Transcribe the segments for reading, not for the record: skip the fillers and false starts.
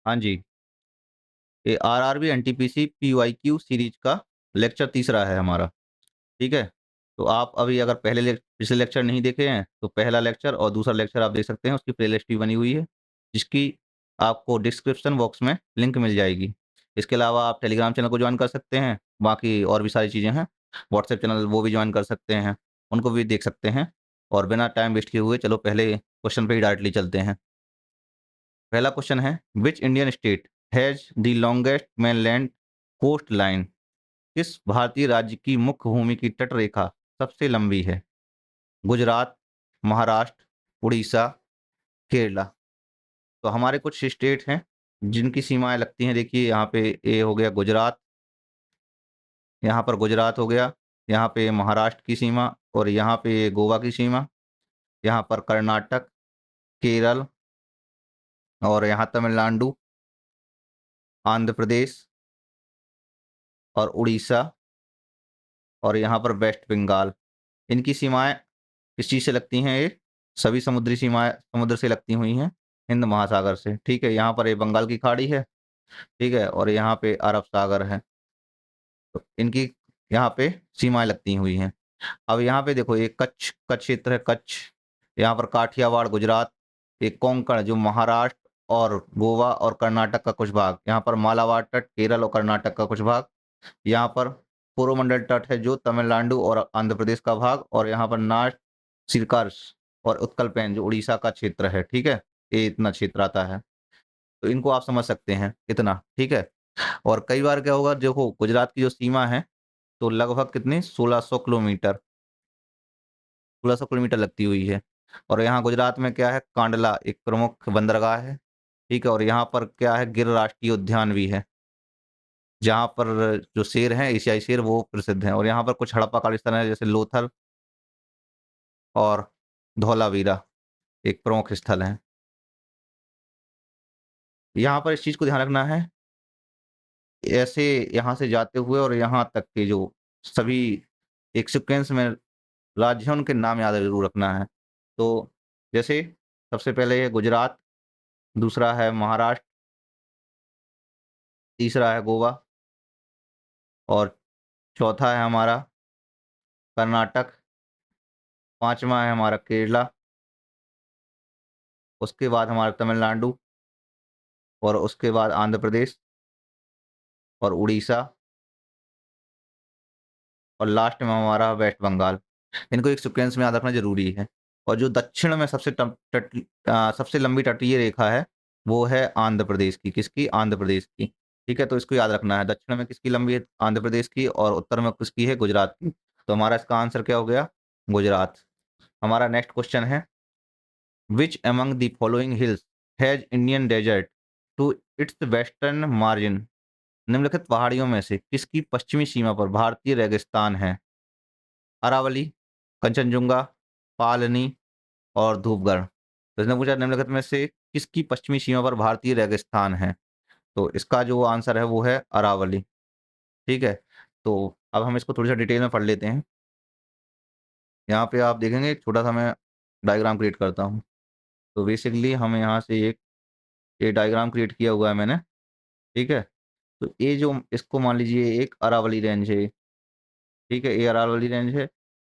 हाँ जी, ये RRB, NTPC, PYQ series का लेक्चर तीसरा है हमारा, ठीक है? तो आप अभी अगर पिछले लेक्चर नहीं देखे हैं, तो पहला लेक्चर और दूसरा लेक्चर आप देख सकते हैं, उसकी प्लेलिस्ट भी बनी हुई है, जिसकी आपको डिस्क्रिप्शन बॉक्स में लिंक मिल जाएगी। इसके अलावा आप टेलीग्राम चैनल को जॉइन कर सकते हैं, बाकी और भी सारी चीज़ें हैं, व्हाट्सएप चैनल वो भी जॉइन कर सकते हैं, उनको भी देख सकते हैं। और बिना टाइम वेस्ट किए हुए चलो पहले क्वेश्चन पे ही डायरेक्टली चलते हैं। पहला क्वेश्चन है, which Indian state has the longest mainland coast line? किस भारतीय राज्य की मुख्य भूमि की तट रेखा सबसे लंबी है? गुजरात, महाराष्ट्र, उड़ीसा, केरला। तो हमारे कुछ स्टेट हैं जिनकी सीमाएं लगती हैं। देखिए यहाँ पे ए हो गया गुजरात, यहाँ पर गुजरात हो गया, यहाँ पे महाराष्ट्र की सीमा, और यहाँ पे गोवा की सीमा, यहाँ पर कर्नाटक, केरल, और यहाँ तमिलनाडु, आंध्र प्रदेश और उड़ीसा, और यहाँ पर वेस्ट बंगाल। इनकी सीमाएं किस चीज़ से लगती हैं? ये सभी समुद्री सीमाएं समुद्र से लगती हुई हैं, हिंद महासागर से। ठीक है, यहाँ पर ये बंगाल की खाड़ी है, ठीक है, और यहाँ पे अरब सागर है। तो इनकी यहाँ पे सीमाएं लगती हुई हैं। अब यहाँ पे देखो, ये कच्छ कच्छ क्षेत्र है, कच्छ। यहाँ पर काठियावाड़ गुजरात, एक कोंकण जो महाराष्ट्र और गोवा और कर्नाटक का कुछ भाग, यहाँ पर मालाबार तट केरल और कर्नाटक का कुछ भाग, यहाँ पर कोरोमंडल तट है जो तमिलनाडु और आंध्र प्रदेश का भाग, और यहाँ पर नार्थ सिरकार्स और उत्कल प्लेन जो उड़ीसा का क्षेत्र है। ठीक है, ये इतना क्षेत्र आता है। तो इनको आप समझ सकते हैं इतना, ठीक है। और कई बार क्या होगा, देखो गुजरात की जो सीमा है तो लगभग कितनी 1600 किलोमीटर, 1600 किलोमीटर लगती हुई है। और यहाँ गुजरात में क्या है, कांडला एक प्रमुख बंदरगाह है, ठीक है। और यहाँ पर क्या है, गिर राष्ट्रीय उद्यान भी है, जहाँ पर जो शेर हैं, एशियाई शेर, वो प्रसिद्ध हैं। और यहाँ पर कुछ हड़प्पा कालीन स्थल है, जैसे लोथल और धौलावीरा एक प्रमुख स्थल है। यहाँ पर इस चीज़ को ध्यान रखना है, ऐसे यहाँ से जाते हुए और यहाँ तक के जो सभी एक सीक्वेंस में राज्य हैं, उनके नाम याद ज़रूर रखना है। तो जैसे सबसे पहले है गुजरात, दूसरा है महाराष्ट्र, तीसरा है गोवा, और चौथा है हमारा कर्नाटक, पाँचवाँ है हमारा केरला, उसके बाद हमारा तमिलनाडु, और उसके बाद आंध्र प्रदेश और उड़ीसा, और लास्ट में हमारा वेस्ट बंगाल। इनको एक सीक्वेंस में याद रखना ज़रूरी है। और जो दक्षिण में सबसे लंबी तटीय रेखा है, वो है आंध्र प्रदेश की। किसकी? आंध्र प्रदेश की। ठीक है, तो इसको याद रखना है, दक्षिण में किसकी लंबी है? आंध्र प्रदेश की, और उत्तर में किसकी है? गुजरात की। तो हमारा इसका आंसर क्या हो गया? गुजरात। हमारा नेक्स्ट क्वेश्चन है, which among the following hills has Indian desert to its western margin? निम्नलिखित पहाड़ियों में से किसकी पश्चिमी सीमा पर भारतीय रेगिस्तान है? अरावली, कंचनजुंगा, पालनी और धूपगढ़। तो इसने पूछा निम्नलिखित में से किसकी पश्चिमी सीमा पर भारतीय रेगिस्तान है? तो इसका जो आंसर है वो है अरावली। ठीक है, तो अब हम इसको थोड़ी सा डिटेल में पढ़ लेते हैं। यहाँ पे आप देखेंगे, एक छोटा सा मैं डायग्राम क्रिएट करता हूँ। तो बेसिकली हमें यहाँ से एक ये डायग्राम क्रिएट किया हुआ है मैंने, ठीक है। तो ये जो इसको मान लीजिए एक अरावली रेंज है, ठीक है, ये अरावली रेंज है।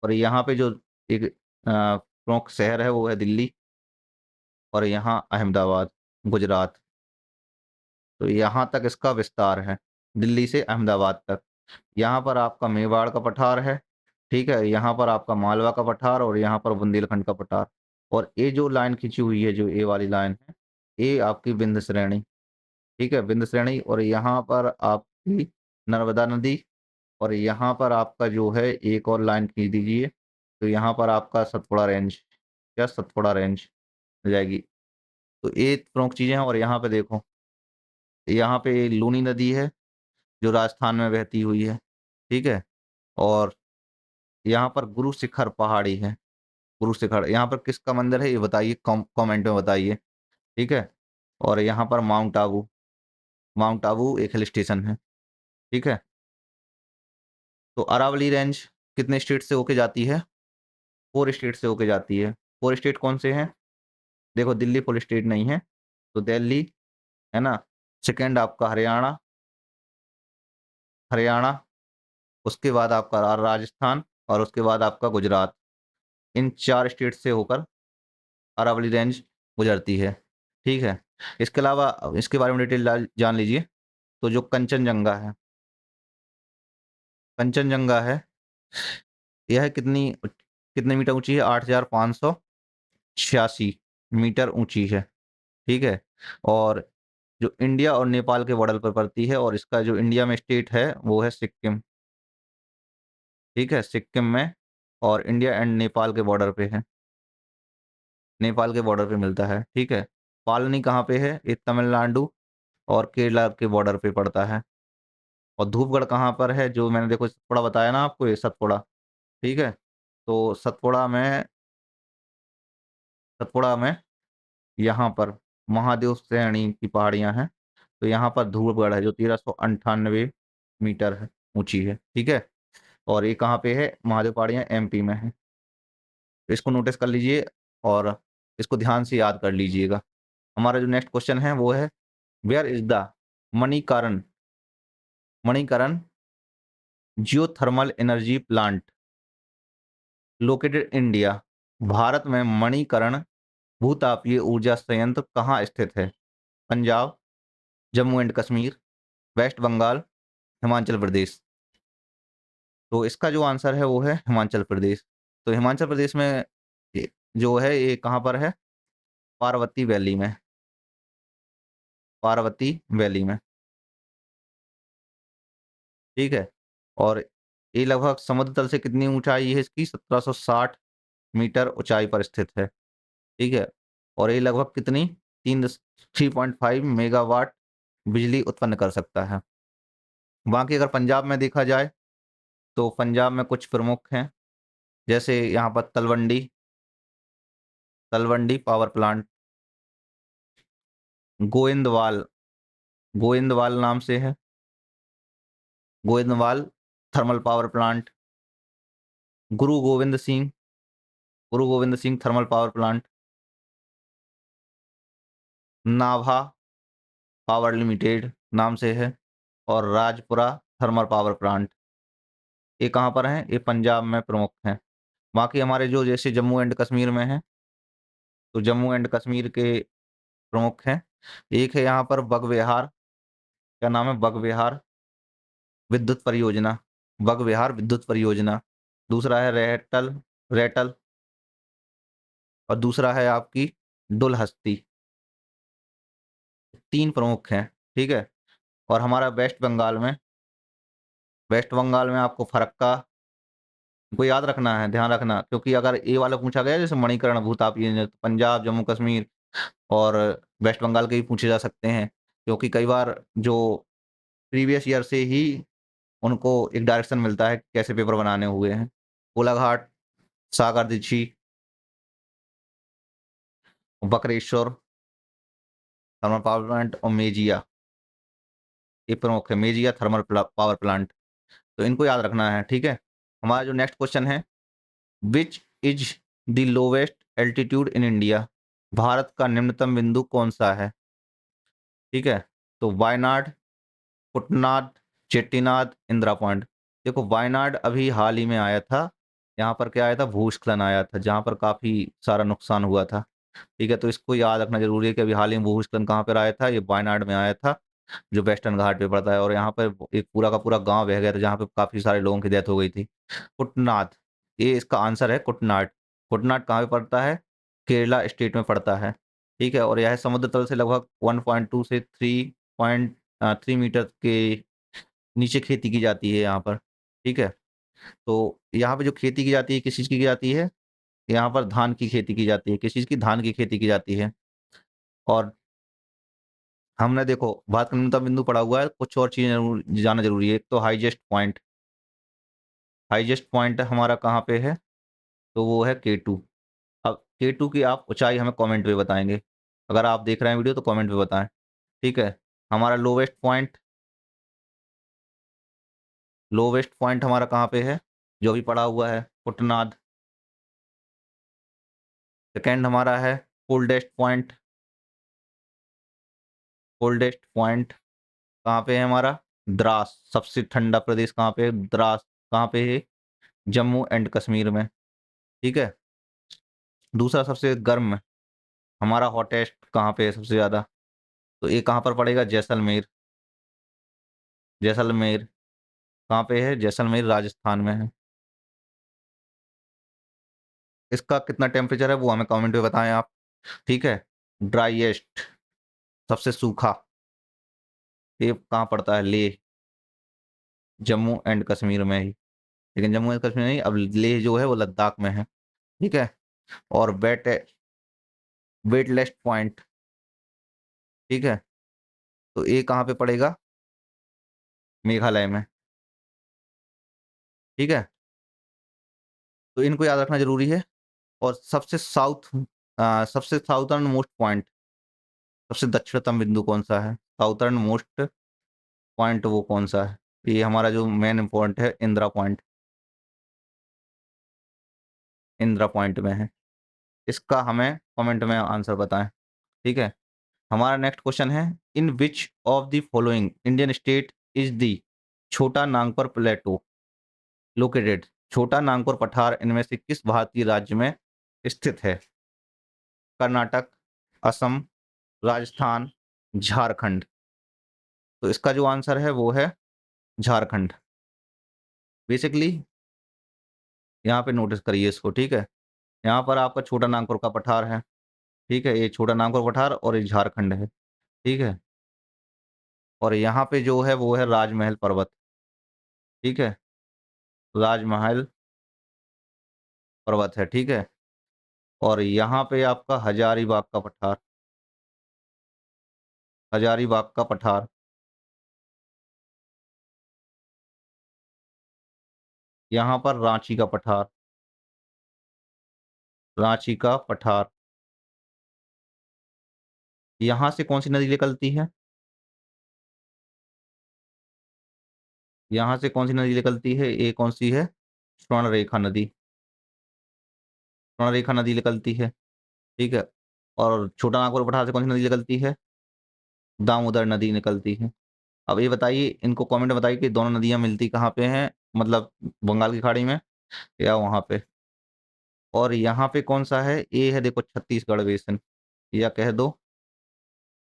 और यहाँ पे जो एक प्रमुख शहर है वो है दिल्ली, और यहाँ अहमदाबाद, गुजरात। तो यहाँ तक इसका विस्तार है, दिल्ली से अहमदाबाद तक। यहाँ पर आपका मेवाड़ का पठार है, ठीक है, यहाँ पर आपका मालवा का पठार, और यहाँ पर बुंदेलखंड का पठार। और ये जो लाइन खींची हुई है, जो ये वाली लाइन है, ये आपकी विंध्य श्रेणी, ठीक है, विंध्य श्रेणी। और यहाँ पर आपकी नर्मदा नदी, और यहाँ पर आपका जो है एक और लाइन खींच दीजिए, तो यहाँ पर आपका सतपुड़ा रेंज, क्या सतपुड़ा रेंज मिल जाएगी। तो ये प्रमुख चीज़ें हैं। और यहाँ पे देखो, यहाँ पे लूनी नदी है जो राजस्थान में बहती हुई है, ठीक है। और यहाँ पर गुरु शिखर पहाड़ी है, गुरु शिखर। यहाँ पर किसका मंदिर है ये बताइए, कमेंट में बताइए, ठीक है। और यहाँ पर माउंट आबू, माउंट आबू एक हिल स्टेशन है, ठीक है। तो अरावली रेंज कितने स्टेट से होके जाती है? 4 स्टेट से होके जाती है। 4 स्टेट कौन से हैं? देखो, दिल्ली फुल स्टेट नहीं है, तो दिल्ली है ना, सेकंड आपका हरियाणा, हरियाणा, उसके बाद आपका राजस्थान और उसके बाद आपका गुजरात। इन 4 स्टेट से होकर अरावली रेंज गुजरती है, ठीक है। इसके अलावा इसके बारे में डिटेल जान लीजिए। तो जो कंचनजंगा है, कंचनजंगा है, यह कितने मीटर ऊंची है? 8,586 मीटर ऊंची है, ठीक है। और जो इंडिया और नेपाल के बॉर्डर पर पड़ती है, और इसका जो इंडिया में स्टेट है वो है सिक्किम, ठीक है, सिक्किम में। और इंडिया एंड नेपाल के बॉर्डर पे है, नेपाल के बॉर्डर पे मिलता है, ठीक है। पालनी कहाँ पे है? ये तमिलनाडु और केरला के बॉर्डर पे पड़ता है। और धूपगढ़ कहाँ पर है? जो मैंने देखो सतपुड़ा बताया ना आपको, ये सतपुड़ा, ठीक है। तो सतपुड़ा में यहाँ पर महादेव श्रेणी की पहाड़ियाँ हैं। तो यहाँ पर धूपगढ़ है जो 1398 मीटर है, ऊंची है, ठीक है। और ये कहाँ पे है? महादेव पहाड़ियाँ एमपी में है। तो इसको नोटिस कर लीजिए और इसको ध्यान से याद कर लीजिएगा। हमारा जो नेक्स्ट क्वेश्चन है वो है, where is the Manikaran Manikaran geothermal energy plant located India? Bharat में मणिकरण भूतापीय ऊर्जा संयंत्र कहाँ स्थित है? Punjab, Jammu and Kashmir, west Bengal, Himachal Pradesh. तो इसका जो आंसर है वो है हिमाचल प्रदेश। तो हिमाचल प्रदेश में जो है ये कहाँ पर है? पार्वती वैली में, पार्वती वैली में, ठीक है। और ये लगभग समुद्र तल से कितनी ऊंचाई है इसकी? 1760 मीटर ऊंचाई पर स्थित है, ठीक है। और ये लगभग कितनी 3.5 मेगावाट बिजली उत्पन्न कर सकता है। बाकी अगर पंजाब में देखा जाए तो पंजाब में कुछ प्रमुख हैं, जैसे यहाँ पर तलवंडी, तलवंडी पावर प्लांट, गोइंदवाल, गोइंदवाल नाम से है, गोइंदवाल थर्मल पावर प्लांट, गुरु गोविंद सिंह, गुरु Govind Singh thermal power plant, Nabha power limited नाम से है, और राजपुरा थर्मल पावर प्लांट। ये कहाँ पर हैं? ये पंजाब में प्रमुख हैं। बाकी हमारे जो जैसे जम्मू एंड कश्मीर में है, तो जम्मू एंड कश्मीर के प्रमुख हैं। एक है यहाँ पर बगविहार, क्या नाम है? बगविहार विद्युत परियोजना, बगविहार विद्युत परियोजना। दूसरा है रेटल, रेटल, और दूसरा है आपकी डुलहस्ती। 3 प्रमुख हैं, ठीक है। और हमारा वेस्ट बंगाल में आपको फरक्का को याद रखना है, ध्यान रखना, क्योंकि अगर ये वाला पूछा गया जैसे मणिकर्ण भूतापीय, तो पंजाब, जम्मू कश्मीर और वेस्ट बंगाल के भी पूछे जा सकते हैं, क्योंकि कई बार जो प्रीवियस ईयर से ही उनको एक डायरेक्शन मिलता है कि कैसे पेपर बनाने हुए हैं। कोलाघाट, सागर दिछी, बकरेश्वर थर्मल पावर प्लांट और मेजिया, ये प्रमुख है, मेजिया थर्मल पावर प्लांट। तो इनको याद रखना है, ठीक है। हमारा जो नेक्स्ट क्वेश्चन है, which is the lowest altitude in India? Bharat का निम्नतम बिंदु कौन सा है? ठीक है। तो वायनाड, कुटनाद, चेट्टीनाद, इंदिरा पॉइंट। देखो वायनाड अभी हाल ही में आया था, यहाँ पर क्या आया था? भूस्खलन आया था, जहाँ पर काफी सारा नुकसान हुआ था, ठीक है। तो इसको याद रखना जरूरी है कि अभी हाल ही में भूस्खलन कहाँ पर आया था? ये वायनाड में आया था, जो वेस्टर्न घाट पे पड़ता है, और यहाँ पर एक पूरा का पूरा गांव बह गया था, जहाँ पे काफी सारे लोगों की डेथ हो गई थी। कुटनाद, ये इसका आंसर है, कुटनाड। कुटनाड कहाँ पे पड़ता है? केरला स्टेट में पड़ता है, ठीक है। और यह समुद्र तल से लगभग 1.2 से 3.3 मीटर के नीचे खेती की जाती है यहाँ पर, ठीक है। तो यहाँ पे जो खेती की जाती है किस चीज़ की जाती है? यहाँ पर धान की खेती की जाती है। किस चीज़ की? धान की खेती की जाती है। और हमने देखो भारत का न्यूनतम बिंदु पड़ा हुआ है, कुछ और चीजें जाना जरूरी है। एक तो हाईएस्ट पॉइंट, हाईएस्ट पॉइंट हमारा कहाँ पे है? तो वो है K2। अब K2 की आप ऊंचाई हमें कमेंट पे बताएंगे, अगर आप देख रहे हैं वीडियो तो कमेंट पे बताएं, ठीक है। हमारा लोवेस्ट पॉइंट हमारा कहाँ पे है? जो भी पड़ा हुआ है, कुटनाद। सेकेंड हमारा है कोल्डेस्ट पॉइंट, कोल्डेस्ट पॉइंट कहाँ पे है हमारा? द्रास। सबसे ठंडा प्रदेश कहाँ पे है? द्रास कहाँ पे है? जम्मू एंड कश्मीर में। ठीक है। दूसरा सबसे गर्म हमारा हॉटेस्ट कहाँ पे है सबसे ज़्यादा? तो ये कहाँ पर पड़ेगा? जैसलमेर। जैसलमेर कहाँ पे है? जैसलमेर राजस्थान में है। इसका कितना टेम्परेचर है वो हमें कमेंट में बताएं आप। ठीक है। ड्राईएस्ट सबसे सूखा ये कहाँ पड़ता है? लेह। जम्मू एंड कश्मीर में ही। लेकिन जम्मू एंड कश्मीर नहीं, अब लेह जो है वो लद्दाख में है। ठीक है। और वेटलेस्ट पॉइंट, ठीक है, तो ये कहाँ पे पड़ेगा? मेघालय में। ठीक है। तो इनको याद रखना जरूरी है। और सबसे साउथर्न मोस्ट पॉइंट, सबसे दक्षिणतम बिंदु कौन सा है? साउथर्न मोस्ट पॉइंट वो कौन सा है? ये हमारा जो मेन पॉइंट है इंदिरा पॉइंट। इंदिरा पॉइंट में है। इसका हमें कमेंट में आंसर बताएं। ठीक है। हमारा नेक्स्ट क्वेश्चन है, in which of the following Indian state is the Chota Nagpur Plato located? छोटा नागपुर पठार इनमें से किस भारतीय राज्य में स्थित है? कर्नाटक, असम, राजस्थान, झारखंड। तो इसका जो आंसर है वो है झारखंड। बेसिकली यहाँ पे नोटिस करिए इसको। ठीक है। यहाँ पर आपका छोटा नागपुर का पठार है। ठीक है। ये छोटा नागपुर पठार और ये झारखंड है। ठीक है। और यहाँ पे जो है वो है राजमहल पर्वत। ठीक है। राजमहल पर्वत है। ठीक है। और यहाँ पे आपका हजारीबाग का पठार। हजारीबाग का पठार। यहाँ पर रांची का पठार। रांची का पठार। यहाँ से कौन सी नदी निकलती है? यहाँ से कौन सी नदी निकलती है? ये कौन सी है? स्वर्णरेखा नदी। स्वर्णरेखा नदी निकलती है। ठीक है। और छोटा नागपुर पठार से कौन सी नदी निकलती है? दामोदर नदी निकलती है। अब ये बताइए, इनको कमेंट में बताइए कि दोनों नदियां मिलती कहाँ पे हैं, मतलब बंगाल की खाड़ी में या वहां पे। और यहाँ पे कौन सा है? ये है देखो छत्तीसगढ़ बेसिन, या कह दो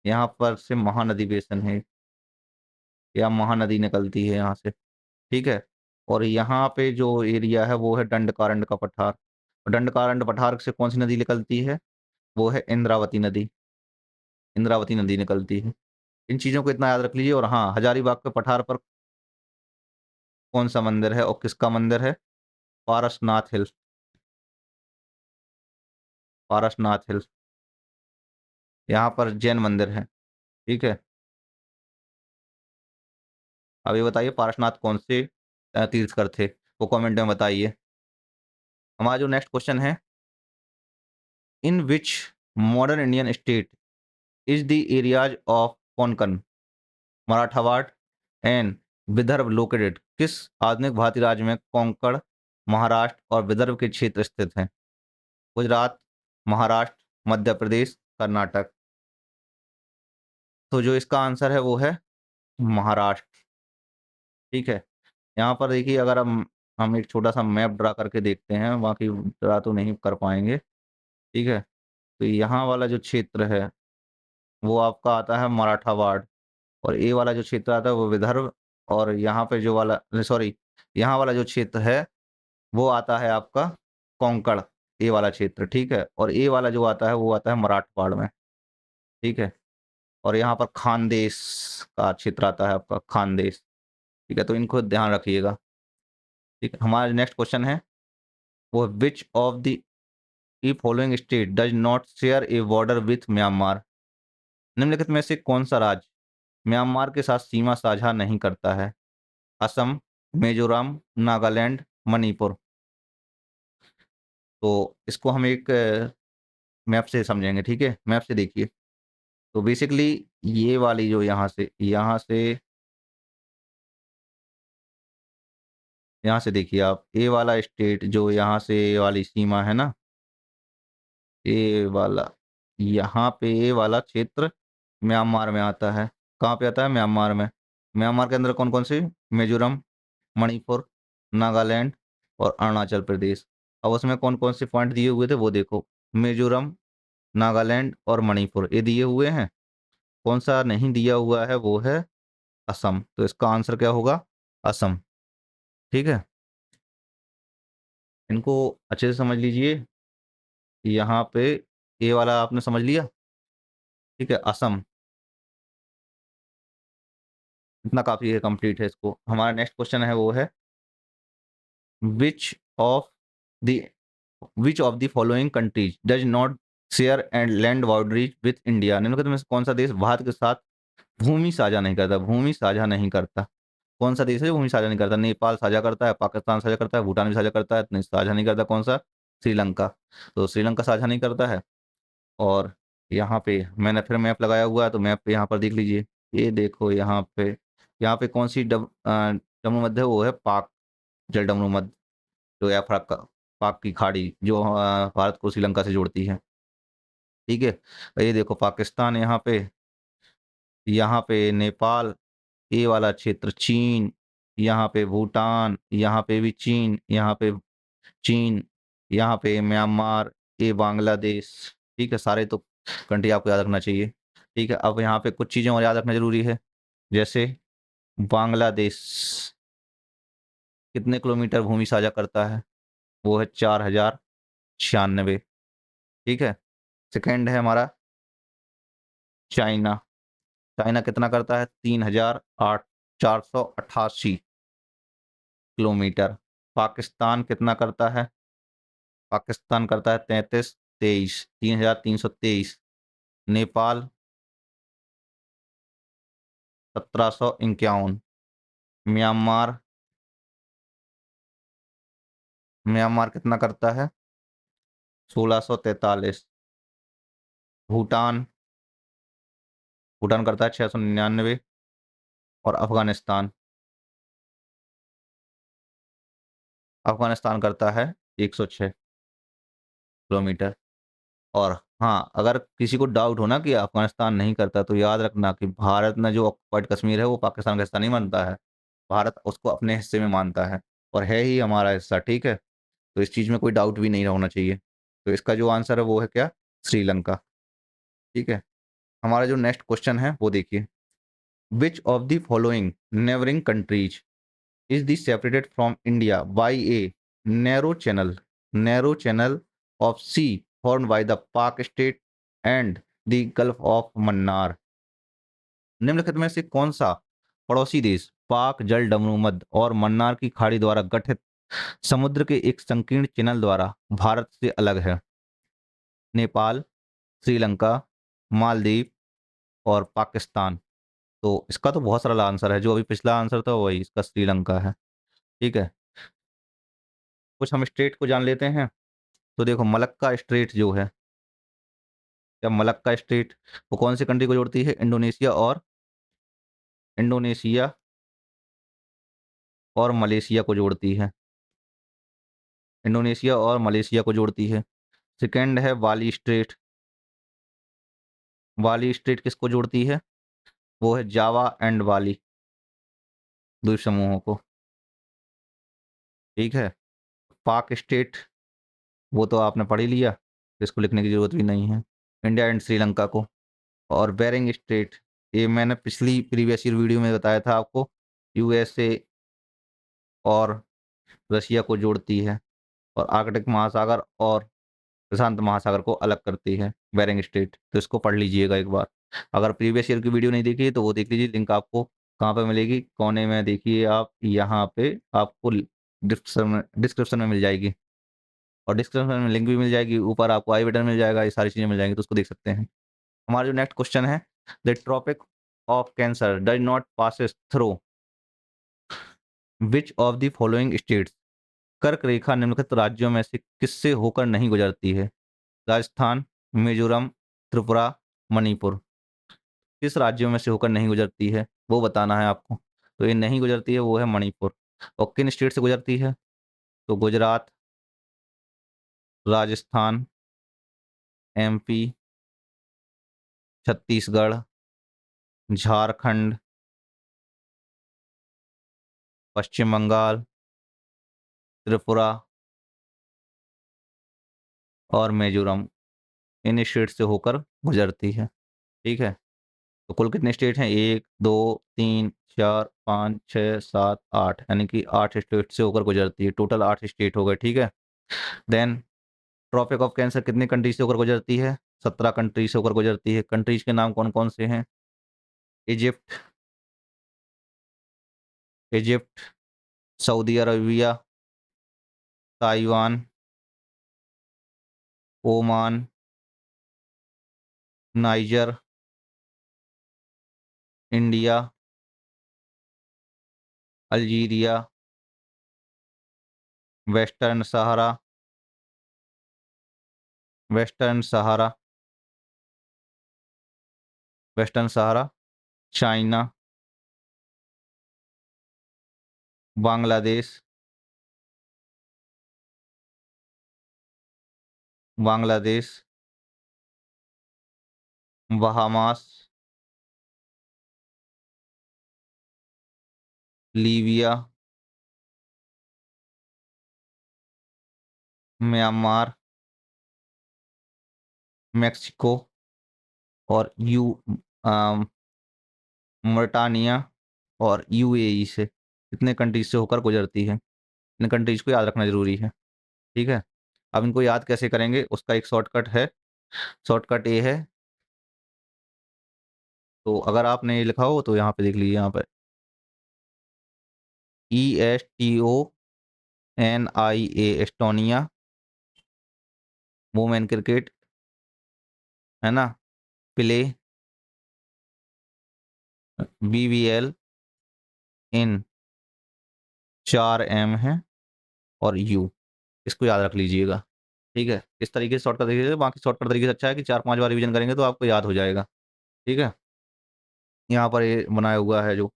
यहाँ पर से महानदी बेसिन है, या महानदी निकलती है यहाँ से। ठीक है। और यहाँ पे जो एरिया है वो है दंडकारंड का पठार। दंडकारंड पठार से कौन सी नदी निकलती है? वो है इंद्रावती नदी। इंद्रावती नदी निकलती है। इन चीजों को इतना याद रख लीजिए। और हाँ, हजारीबाग के पठार पर कौन सा मंदिर है और किसका मंदिर है? पारसनाथ हिल। पारसनाथ हिल। यहाँ पर जैन मंदिर है। ठीक है। अब ये बताइए पारसनाथ कौन से तीर्थकर थे, वो कमेंट में बताइए। हमारा जो नेक्स्ट क्वेश्चन है, in which modern Indian state is the areas of Konkan, Marathwada and Vidarbha located? किस आधुनिक भारतीय राज्य में कोंकण, महाराष्ट्र और विदर्भ के क्षेत्र स्थित हैं? गुजरात, महाराष्ट्र, मध्य प्रदेश, कर्नाटक। तो जो इसका आंसर है वो है महाराष्ट्र। ठीक है। यहाँ पर देखिए, अगर हम एक छोटा सा मैप ड्रा करके देखते हैं, बाकी ड्रा तो नहीं कर पाएंगे। ठीक है। तो यहाँ वाला जो क्षेत्र है वो आपका आता है मराठावाड़, और ये वाला जो क्षेत्र आता है वो विदर्भ, और यहाँ पे जो वाला, सॉरी, यहाँ वाला जो क्षेत्र है वो आता है आपका कोंकण, ये वाला क्षेत्र। ठीक है। और ये वाला जो आता है वो आता है मराठवाड़ में। ठीक है। और यहाँ पर खानदेश का क्षेत्र आता है आपका, खानदेश। ठीक है। तो इनको ध्यान रखिएगा। ठीक है। हमारा नेक्स्ट क्वेश्चन है, वो विच of the E following state does not share A border with Myanmar? निम्नलिखित में से कौन सा राज्य म्यांमार के साथ सीमा साझा नहीं करता है? असम, मिजोरम, नागालैंड, मणिपुर। तो इसको हम एक मैप से समझेंगे। ठीक है। मैप से देखिए। तो बेसिकली ये वाली जो यहाँ से देखिए आप, ये वाला स्टेट जो यहाँ से ये वाली सीमा है ना, ये वाला, यहाँ पे ये वाला क्षेत्र म्यांमार में आता है। कहाँ पे आता है? म्यांमार में। म्यांमार के अंदर कौन कौन सी? मिजोरम, मणिपुर, नागालैंड और अरुणाचल प्रदेश। अब उसमें कौन कौन से पॉइंट दिए हुए थे वो देखो, मिजोरम, नागालैंड और मणिपुर ये दिए हुए हैं। कौन सा नहीं दिया हुआ है? वो है असम। तो इसका आंसर क्या होगा? असम। ठीक है, इनको अच्छे से समझ लीजिए। यहाँ पे ये वाला आपने समझ लिया, ठीक है, असम। इतना काफी है, कंप्लीट है इसको। हमारा नेक्स्ट क्वेश्चन है वो है which of the which of the following countries does not share and land boundaries with India. निम्नलिखित में से कौन सा देश भारत के साथ भूमि साझा नहीं करता? भूमि साझा नहीं करता। कौन सा देश है जो भूमि साझा नहीं करता? नेपाल साझा करता है, पाकिस्तान साझा करता है, भूटान भी साझा करता है, नहीं साझा नहीं करता। कौन सा? श्रीलंका। तो श्रीलंका साझा नहीं करता है। और यहाँ पे मैंने फिर मैप लगाया हुआ है, तो मैप पे यहाँ पर देख लीजिए। ये देखो यहाँ पे कौन सी डमरू मध्य है? वो है पाक, जल डमरू मध्य, जो है पाक की खाड़ी, जो भारत को श्रीलंका से जोड़ती है। ठीक है, ये देखो पाकिस्तान यहाँ पे नेपाल, ये वाला क्षेत्र चीन, यहाँ पे भूटान, यहाँ पे भी चीन, यहाँ पे चीन, यहाँ पे म्यांमार, ये बांग्लादेश। ठीक है, सारे तो कंट्री आपको याद रखना चाहिए। ठीक है, अब यहाँ पे कुछ चीज़ें और याद रखना जरूरी है। जैसे बांग्लादेश कितने किलोमीटर भूमि साझा करता है? वो है 4096। ठीक है, सेकंड है हमारा चाइना। चाइना कितना करता है? 3488 किलोमीटर। पाकिस्तान कितना करता है? पाकिस्तान करता है 3323। नेपाल 1751। म्यांमार म्यांमार कितना करता है? 1643। भूटान भूटान करता है 699। और अफगानिस्तान अफगानिस्तान करता है 106 किलोमीटर। और हाँ, अगर किसी को डाउट हो ना कि अफगानिस्तान नहीं करता, तो याद रखना कि भारत ने जो ऑक्युपाइड कश्मीर है वो पाकिस्तान का हिस्सा नहीं मानता है। भारत उसको अपने हिस्से में मानता है और है ही हमारा हिस्सा। ठीक है, तो इस चीज़ में कोई डाउट भी नहीं होना चाहिए। तो इसका जो आंसर है वो है क्या? श्रीलंका। ठीक है, हमारा जो नेक्स्ट क्वेश्चन है वो देखिए, विच of the following neighbouring countries is the separated from India by a narrow channel narrow channel of sea formed by the Pak state and the Gulf of Mannar। निम्नलिखित में से कौन सा पड़ोसी देश पाक जल डमरूमध्य और मन्नार की खाड़ी द्वारा गठित समुद्र के एक संकीर्ण चैनल द्वारा भारत से अलग है? नेपाल, श्रीलंका, मालदीव और पाकिस्तान। तो इसका तो बहुत सरल आंसर है, जो अभी पिछला आंसर था वही इसका श्रीलंका है। ठीक है, कुछ हम स्टेट को जान लेते हैं। तो देखो मलक्का स्ट्रेट जो है, या मलक्का स्ट्रेट, वो कौन सी कंट्री को जोड़ती है? इंडोनेशिया और मलेशिया को जोड़ती है। इंडोनेशिया और मलेशिया को जोड़ती है। सेकंड है बाली स्ट्रेट। बाली स्ट्रेट किसको जोड़ती है? वो है जावा एंड बाली द्वीप समूहों को। ठीक है, पाक स्टेट वो तो आपने पढ़ ही लिया, इसको लिखने की जरूरत भी नहीं है। इंडिया एंड श्रीलंका को। और बेरिंग स्ट्रेट, ये मैंने पिछली प्रीवियस ईयर वीडियो में बताया था आपको, यूएसए और रशिया को जोड़ती है। और आर्कटिक महासागर और प्रशांत महासागर को अलग करती है बेरिंग स्ट्रेट। तो इसको पढ़ लीजिएगा एक बार। अगर प्रीवियस ईयर की वीडियो नहीं देखी तो वो देख लीजिए, लिंक आपको कहाँ पे मिलेगी? कोने में देखिए आप, यहाँ पे आपको डिस्क्रिप्शन में मिल जाएगी। और डिस्क्रिप्शन में लिंक भी मिल जाएगी, ऊपर आपको आई बटन मिल जाएगा, ये सारी चीज़ें मिल जाएंगी, तो उसको देख सकते हैं। हमारा जो नेक्स्ट क्वेश्चन है, the tropic of cancer does not passes through which of the following states. कर्क रेखा निम्नलिखित राज्यों में से किससे होकर नहीं गुजरती है? राजस्थान, मिजोरम, त्रिपुरा, मणिपुर। किस राज्यों में से होकर नहीं गुजरती है वो बताना है आपको। तो ये नहीं गुजरती है वो है मणिपुर। और किन स्टेट से गुजरती है? तो गुजरात, राजस्थान, एमपी, छत्तीसगढ़ झारखंड, पश्चिम बंगाल, त्रिपुरा और मिजोरम, इन स्टेट से होकर गुजरती है। ठीक है, तो कुल कितने स्टेट हैं? 1 2 3 4 5 6 7 8, यानी कि 8 स्टेट से होकर गुजरती है। टोटल 8 स्टेट हो गए। ठीक है, देन ट्रॉपिक ऑफ कैंसर कितनी कंट्रीज से होकर गुजरती है? 17 कंट्रीज से होकर गुजरती है। कंट्रीज के नाम कौन कौन से हैं? Egypt, Egypt, Saudi Arabia, Taiwan, Oman, Niger, India, Algeria, Western Sahara, Western Sahara, Western Sahara, China, Bangladesh, Bangladesh, Bahamas, Libya, Myanmar, Mexico और मौरिटानिया और यूएई से, इतने कंट्रीज से होकर गुजरती है। इन कंट्रीज को याद रखना जरूरी है। ठीक है, अब इनको याद कैसे करेंगे उसका एक शॉर्टकट है। शॉर्टकट ये है, तो अगर आपने ये लिखा हो तो यहाँ पे देख लीजिए, यहाँ पे ESTONIA, एस्टोनिया, वुमेन क्रिकेट, है ना, प्ले, BBL, इन, 4M है, और यू, इसको याद रख लीजिएगा। ठीक है, इस तरीके से शॉर्टकट तरीके से, बाकी शॉर्टकट तरीके से अच्छा है कि 4-5 बार रिवीजन करेंगे तो आपको याद हो जाएगा। ठीक है, यहाँ पर ये बनाया हुआ है जो,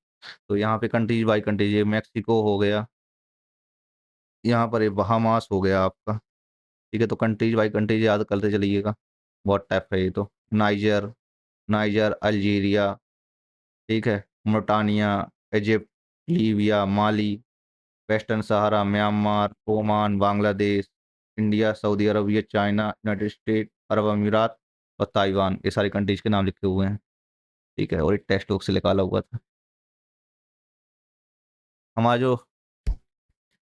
तो यहाँ पे कंट्रीज बाई कंट्रीज, ये मैक्सिको हो गया, यहाँ पर ये बहामास हो गया आपका। ठीक है, तो कंट्रीज बाई कंट्रीज याद करते चलिएगा। बहुत टाइप है ये तो। नाइजर, नाइजर, अल्जीरिया, ठीक है, Mauritania, Egypt, Libya, Mali, western Sahara, Myanmar, Oman, Bangladesh, India, Saudi Arabia, China, united state, अरब अमीरात और ताइवान, ये सारी कंट्रीज के नाम लिखे हुए हैं। ठीक है, और एक टेक्स्ट बुक से निकाला हुआ था। हमारा जो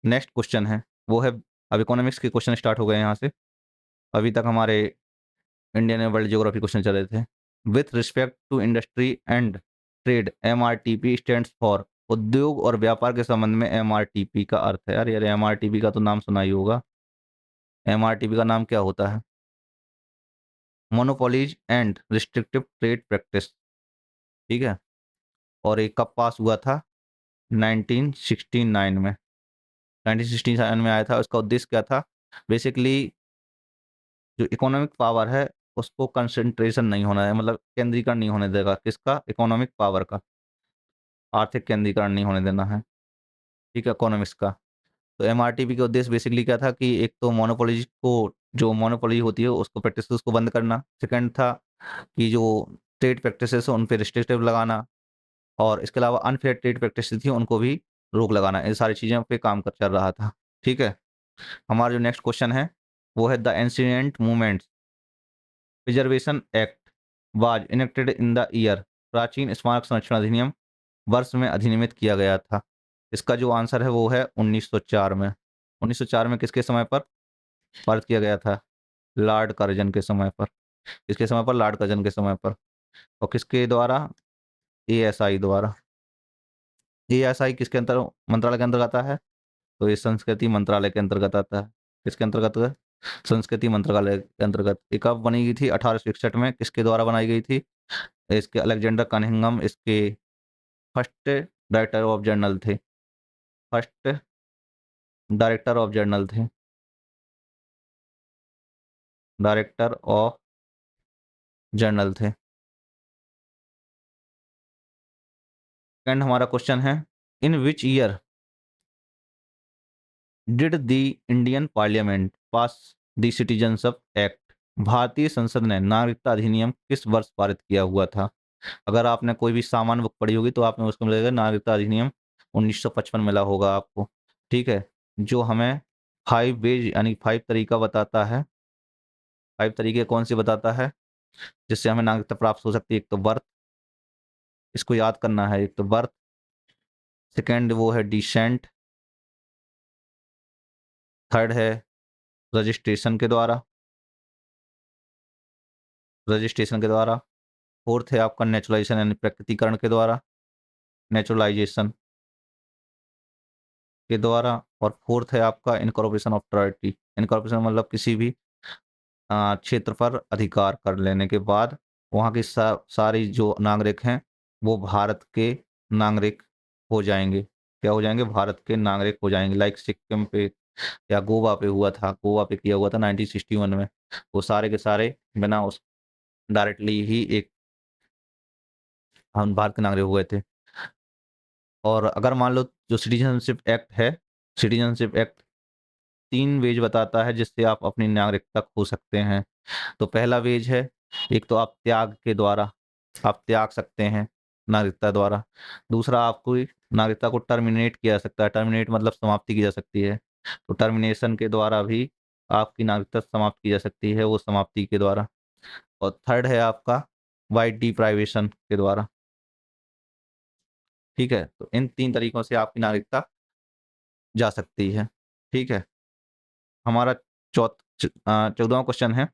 नेक्स्ट क्वेश्चन है वो है, अब इकोनॉमिक्स के क्वेश्चन स्टार्ट हो गए हैं यहाँ से। अभी तक हमारे Indian and world geography question चल रहे थे। With respect to industry and trade, MRTP stands for, उद्योग और व्यापार के संबंध में MRTP का अर्थ है। यार MRTP का तो नाम सुना ही होगा। MRTP का नाम क्या होता है? Monopolies and restrictive trade practice. ठीक है, और ये कब पास हुआ था? 1969 में। 1969 में आया था। उसका उद्देश्य क्या था? बेसिकली जो इकोनॉमिक पावर है उसको कंसंट्रेशन नहीं होना है, मतलब केंद्रीकरण नहीं होने देगा। किसका? इकोनॉमिक पावर का, आर्थिक केंद्रीकरण नहीं होने देना है। ठीक है, इकोनॉमिक्स का। तो MRTP का उद्देश्य बेसिकली क्या था कि एक तो मोनोपोली को, जो मोनोपोली होती है उसको, प्रैक्टिस उसको बंद करना। सेकंड था कि जो ट्रेड प्रैक्टिसेस उन पे रिस्ट्रिक्टिव लगाना, और इसके अलावा अनफेयर ट्रेड प्रैक्टिस थी उनको भी रोक लगाना। ये सारी चीज़ों पे काम कर चल रहा था। ठीक है, हमारा जो नेक्स्ट क्वेश्चन है वो है, the ancient movements preservation act was enacted in the year, प्राचीन स्मारक संरक्षण अधिनियम वर्ष में अधिनियमित किया गया था। इसका जो आंसर है वो है 1904 में। 1904 में किसके समय पर पारित किया गया था? लॉर्ड कर्जन के समय पर। किसके समय पर? लॉर्ड कर्जन के समय पर। और किसके द्वारा? ASI द्वारा। ASI किसके अंतर मंत्रालय के अंतर्गत आता है? तो ये संस्कृति मंत्रालय के अंतर्गत आता है। किसके अंतर्गत है? संस्कृति मंत्रालय के अंतर्गत। ये कब बनी गई थी? 1861 में। किसके द्वारा बनाई गई थी? इसके अलेक्जेंडर कनिंघम इसके फर्स्ट डायरेक्टर ऑफ जर्नल थे। फर्स्ट डायरेक्टर ऑफ जर्नल थे। डायरेक्टर ऑफ जर्नल थे। सेकंड हमारा क्वेश्चन है, in which year did the Indian parliament pass the citizenship act, भारतीय संसद ने नागरिकता अधिनियम किस वर्ष पारित किया हुआ था? अगर आपने कोई भी सामान्य बुक पढ़ी होगी तो आपने उसको मिलेगा नागरिकता अधिनियम 1955 मिला होगा आपको, ठीक है, जो हमें 5 वेज यानी 5 तरीका बताता है। 5 तरीके कौन से बताता है जिससे हमें नागरिकता प्राप्त हो सकती है? एक तो बर्थ, इसको याद करना है, एक तो बर्थ, सेकंड वो है डिसेंट, थर्ड है रजिस्ट्रेशन के द्वारा, रजिस्ट्रेशन के द्वारा, फोर्थ है आपका नेचुरलाइजेशन यानी प्रकृतिकरण के द्वारा, नेचुरलाइजेशन के द्वारा, और फोर्थ है आपका इनकॉर्पोरेशन ऑफ टेरिटरी। इनकॉर्पोरेशन मतलब किसी भी क्षेत्र पर अधिकार कर लेने के बाद वहाँ की सारी जो नागरिक हैं वो भारत के नागरिक हो जाएंगे। क्या हो जाएंगे? भारत के नागरिक हो जाएंगे। लाइक सिक्किम पे या गोवा पे हुआ था, गोवा पे किया हुआ था 1961 में। वो सारे के सारे बिना उस डायरेक्टली ही एक हम भारत के नागरिक हुए थे। और अगर मान लो जो सिटीजनशिप एक्ट है, सिटीजनशिप एक्ट 3 वेज बताता है जिससे आप अपनी नागरिकता खो सकते हैं। तो पहला वेज है, एक तो आप त्याग के द्वारा आप त्याग सकते हैं नागरिकता द्वारा। दूसरा, आपको नागरिकता को टर्मिनेट किया जा सकता है। टर्मिनेट मतलब समाप्ति की जा सकती है, तो टर्मिनेशन के द्वारा भी आपकी नागरिकता समाप्त की जा सकती है, वो समाप्ति के द्वारा। और थर्ड है आपका वाइट डिप्राइवेशन के द्वारा। ठीक है, तो इन 3 तरीकों से आपकी नागरिकता जा सकती है। ठीक है, हमारा 14वां क्वेश्चन है,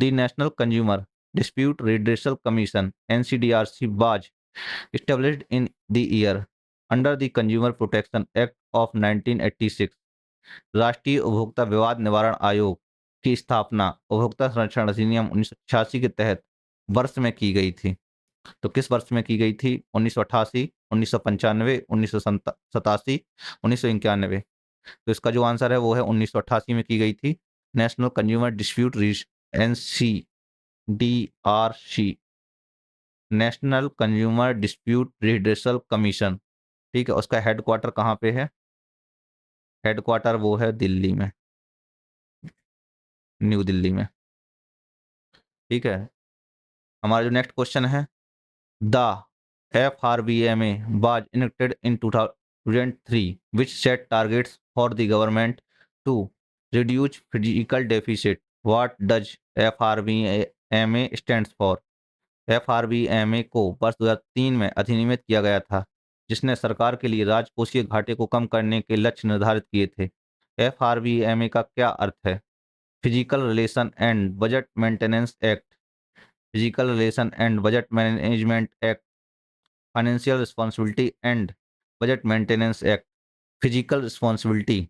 the national consumer dispute redressal commission NCDRC was established in the year under the Consumer Protection Act of 1986। राष्ट्रीय उपभोक्ता विवाद निवारण आयोग की स्थापना उपभोक्ता संरक्षण अधिनियम 1986 के तहत वर्ष में की गई थी। तो किस वर्ष में की गई थी? 1988, 1995, 1987, 1991। तो इसका जो आंसर है वो है 1988 में की गई थी। National consumer dispute NC DRC, national consumer dispute redressal commission. ठीक है, उसका हेडक्वार्टर कहाँ पे है? हेडक्वार्टर वो है दिल्ली में, न्यू दिल्ली में। ठीक है, हमारा जो नेक्स्ट क्वेश्चन है, the FRBMA was enacted in 2003 which set targets for the government to reduce physical deficit। What does FRBMA stands for? FRBMA को वर्ष 2003 में अधिनियमित किया गया था, जिसने सरकार के लिए राजकोषीय घाटे को कम करने के लक्ष्य निर्धारित किए थे। FRBMA का क्या अर्थ है? Physical relation and budget maintenance act, physical relation and budget management act, financial responsibility and budget maintenance act, physical responsibility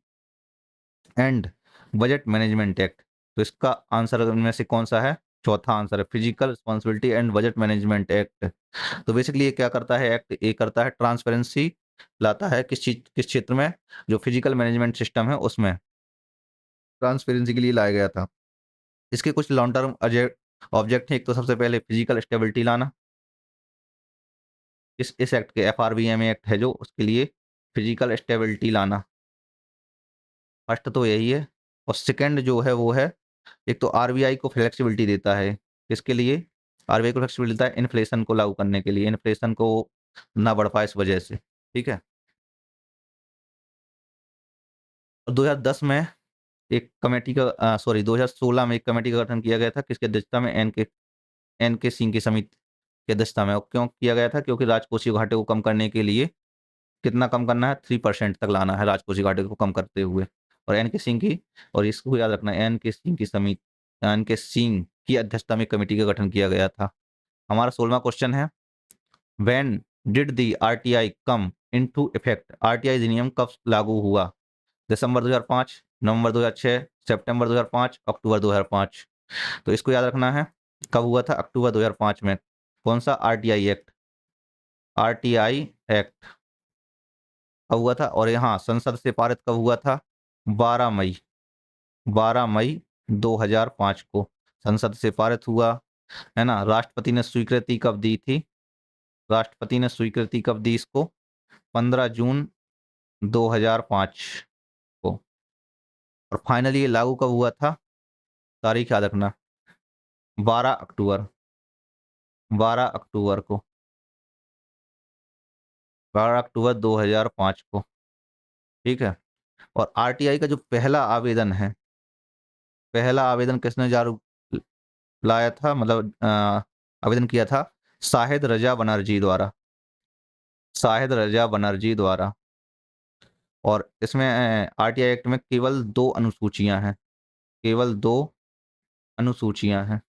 and budget management act. तो इसका आंसर इनमें से कौन सा है? चौथा आंसर है physical responsibility and budget management act. तो बेसिकली ये क्या करता है? एक्ट ये करता है ट्रांसपेरेंसी लाता है किस चीज किस क्षेत्र में? जो फिजिकल मैनेजमेंट सिस्टम है उसमें ट्रांसपेरेंसी के लिए लाया गया था। इसके कुछ लॉन्ग टर्म ऑब्जेक्ट हैं। एक तो सबसे पहले फिजिकल स्टेबिलिटी लाना, इस एक्ट के FRBMA एक्ट है जो उसके लिए फिजिकल स्टेबिलिटी लाना, फर्स्ट तो यही है। और सेकंड जो है वो है, एक तो आरबीआई को फ्लेक्सिबिलिटी देता है। इसके लिए आरबीआई को फ्लेक्सिबिलिटी देता है इन्फ्लेशन को लागू करने के लिए, इन्फ्लेशन को ना बढ़ पाए इस वजह से। ठीक है, और 2010 में एक कमेटी का सॉरी 2016 में एक कमेटी का गठन किया गया था, किसकी अध्यक्षता में? एन के सिंह की समिति की अध्यक्षता में। और क्यों किया गया था? क्योंकि राजकोषीय घाटे को कम करने के लिए कितना कम करना है? 3% तक लाना है राजकोषीय घाटे को कम करते हुए। और एन के सिंह की, और इसको याद रखना, एन के सिंह की अध्यक्षता में कमेटी का गठन किया गया था। हमारा 16वां क्वेश्चन है, when did the RTI come into effect? RTI अधिनियम कब लागू हुआ? दिसंबर 2005, नवंबर 2006, सितंबर 2005, अक्टूबर 2005। तो इसको याद रखना है, कब हुआ था? अक्टूबर 2005 में। कौन सा? आरटीआई एक्ट, आरटीआई एक्ट कब हुआ था? और यहाँ संसद से पारित कब हुआ था? 12 मई, 12 मई 2005 को संसद से पारित हुआ, है ना। राष्ट्रपति ने स्वीकृति कब दी थी? राष्ट्रपति ने स्वीकृति कब दी इसको? 15 जून 2005 को। और फाइनली ये लागू कब हुआ था? तारीख याद रखना, 12 अक्टूबर। 12 अक्टूबर को, 12 अक्टूबर 2005 को, ठीक है। और आरटीआई का जो पहला आवेदन किसने लाया था, मतलब आवेदन किया था? शाहिद रजा बनर्जी द्वारा, शाहिद रजा बनर्जी द्वारा। और इसमें आरटीआई एक्ट में केवल 2 अनुसूचियां हैं, केवल 2 अनुसूचियां हैं,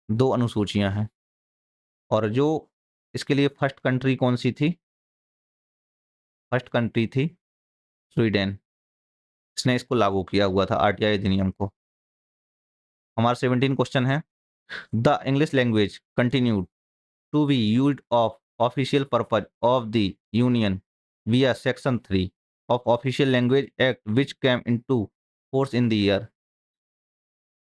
2 अनुसूचियां हैं। और जो इसके लिए फर्स्ट कंट्री कौन सी थी? फर्स्ट कंट्री थी स्वीडन। इसने इसको लागू किया हुआ था आरटीआई अधिनियम को। हमारा 17 क्वेश्चन है, the English language continued to be used of official purpose of the union via section 3 of official language act which came into force in the year.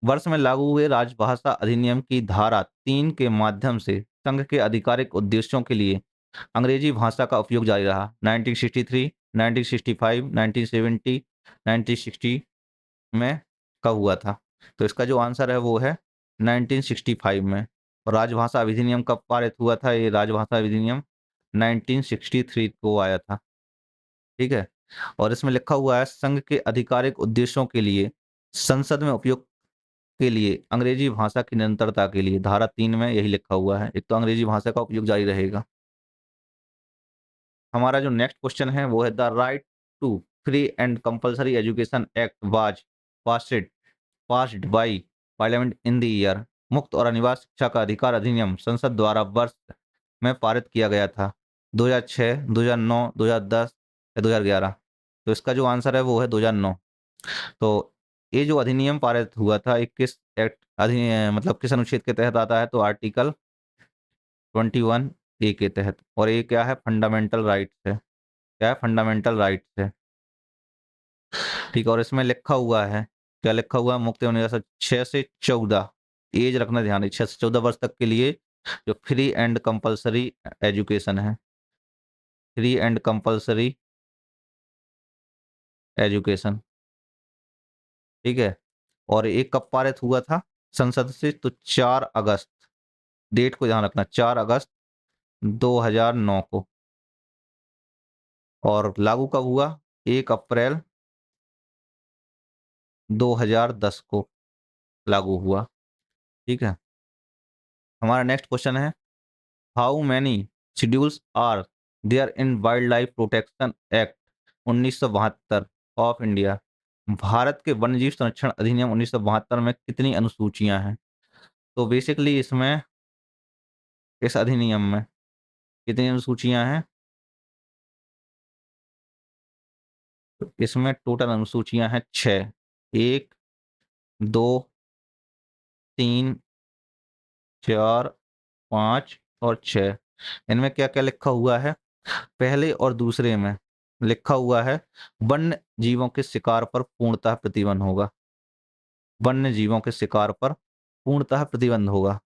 वर्ष में लागू हुए राजभाषा अधिनियम की धारा 3 के माध्यम से संघ के आधिकारिक उद्देश्यों के लिए अंग्रेजी भाषा का उपयोग जारी रहा। 1963, 1965, 1970, 1960 में कब हुआ था? तो इसका जो आंसर है वो है 1965 में। और राजभाषा अधिनियम कब पारित हुआ था? ये राजभाषा अधिनियम 1963 को आया था, ठीक है। और इसमें लिखा हुआ है संघ के आधिकारिक उद्देश्यों के लिए संसद में उपयोग के लिए अंग्रेजी भाषा की निरंतरता के लिए, धारा 3 में यही लिखा हुआ है। एक तो अंग्रेजी भाषा का उपयोग जारी रहेगा। हमारा जो नेक्स्ट क्वेश्चन है वो है, the right to free and compulsory education act was passed by parliament in the year. मुक्त और अनिवार्य शिक्षा का अधिकार अधिनियम संसद द्वारा वर्ष में पारित किया गया था। 2006, 2009, 2010 या 2011? तो इसका जो आंसर है वो है 2009। तो ये जो अधिनियम पारित हुआ था, 21 एक्ट अधिनियम मतलब किस अनुच्छेद के तहत आता है? तो आर्टिकल 21 ए के तहत। और ये क्या है? फंडामेंटल राइट्स है। क्या है? फंडामेंटल राइट्स है, ठीक है। और इसमें लिखा हुआ है, क्या लिखा हुआ है? मुक्त होने जैसा 6 से 14 एज रखना ध्यान है, 6 से 14 वर्ष तक के लिए जो फ्री एंड कंपलसरी एजुकेशन है, फ्री एंड कंपलसरी एजुकेशन, ठीक है। और ये कब पारित हुआ था संसद से? तो 4 अगस्त, डेट को ध्यान रखना, 4 अगस्त 2009 को। और लागू कब हुआ? 1 अप्रैल 2010 को लागू हुआ, ठीक है। हमारा नेक्स्ट क्वेश्चन है, how many schedules are there in wild life protection act 1972 of India. Bharat के वन्यजीव संरक्षण अधिनियम 1972 में कितनी अनुसूचियां हैं? तो बेसिकली इसमें, इस अधिनियम में कितनी अनुसूचियां हैं? तो इसमें टोटल अनुसूचियां हैं 6। 1, 2, 3, 4, 5 और 6। इनमें क्या क्या लिखा हुआ है? पहले और दूसरे में लिखा हुआ है, वन्य जीवों के शिकार पर पूर्णतः प्रतिबंध होगा। वन्य जीवों के शिकार पर पूर्णतः प्रतिबंध होगा।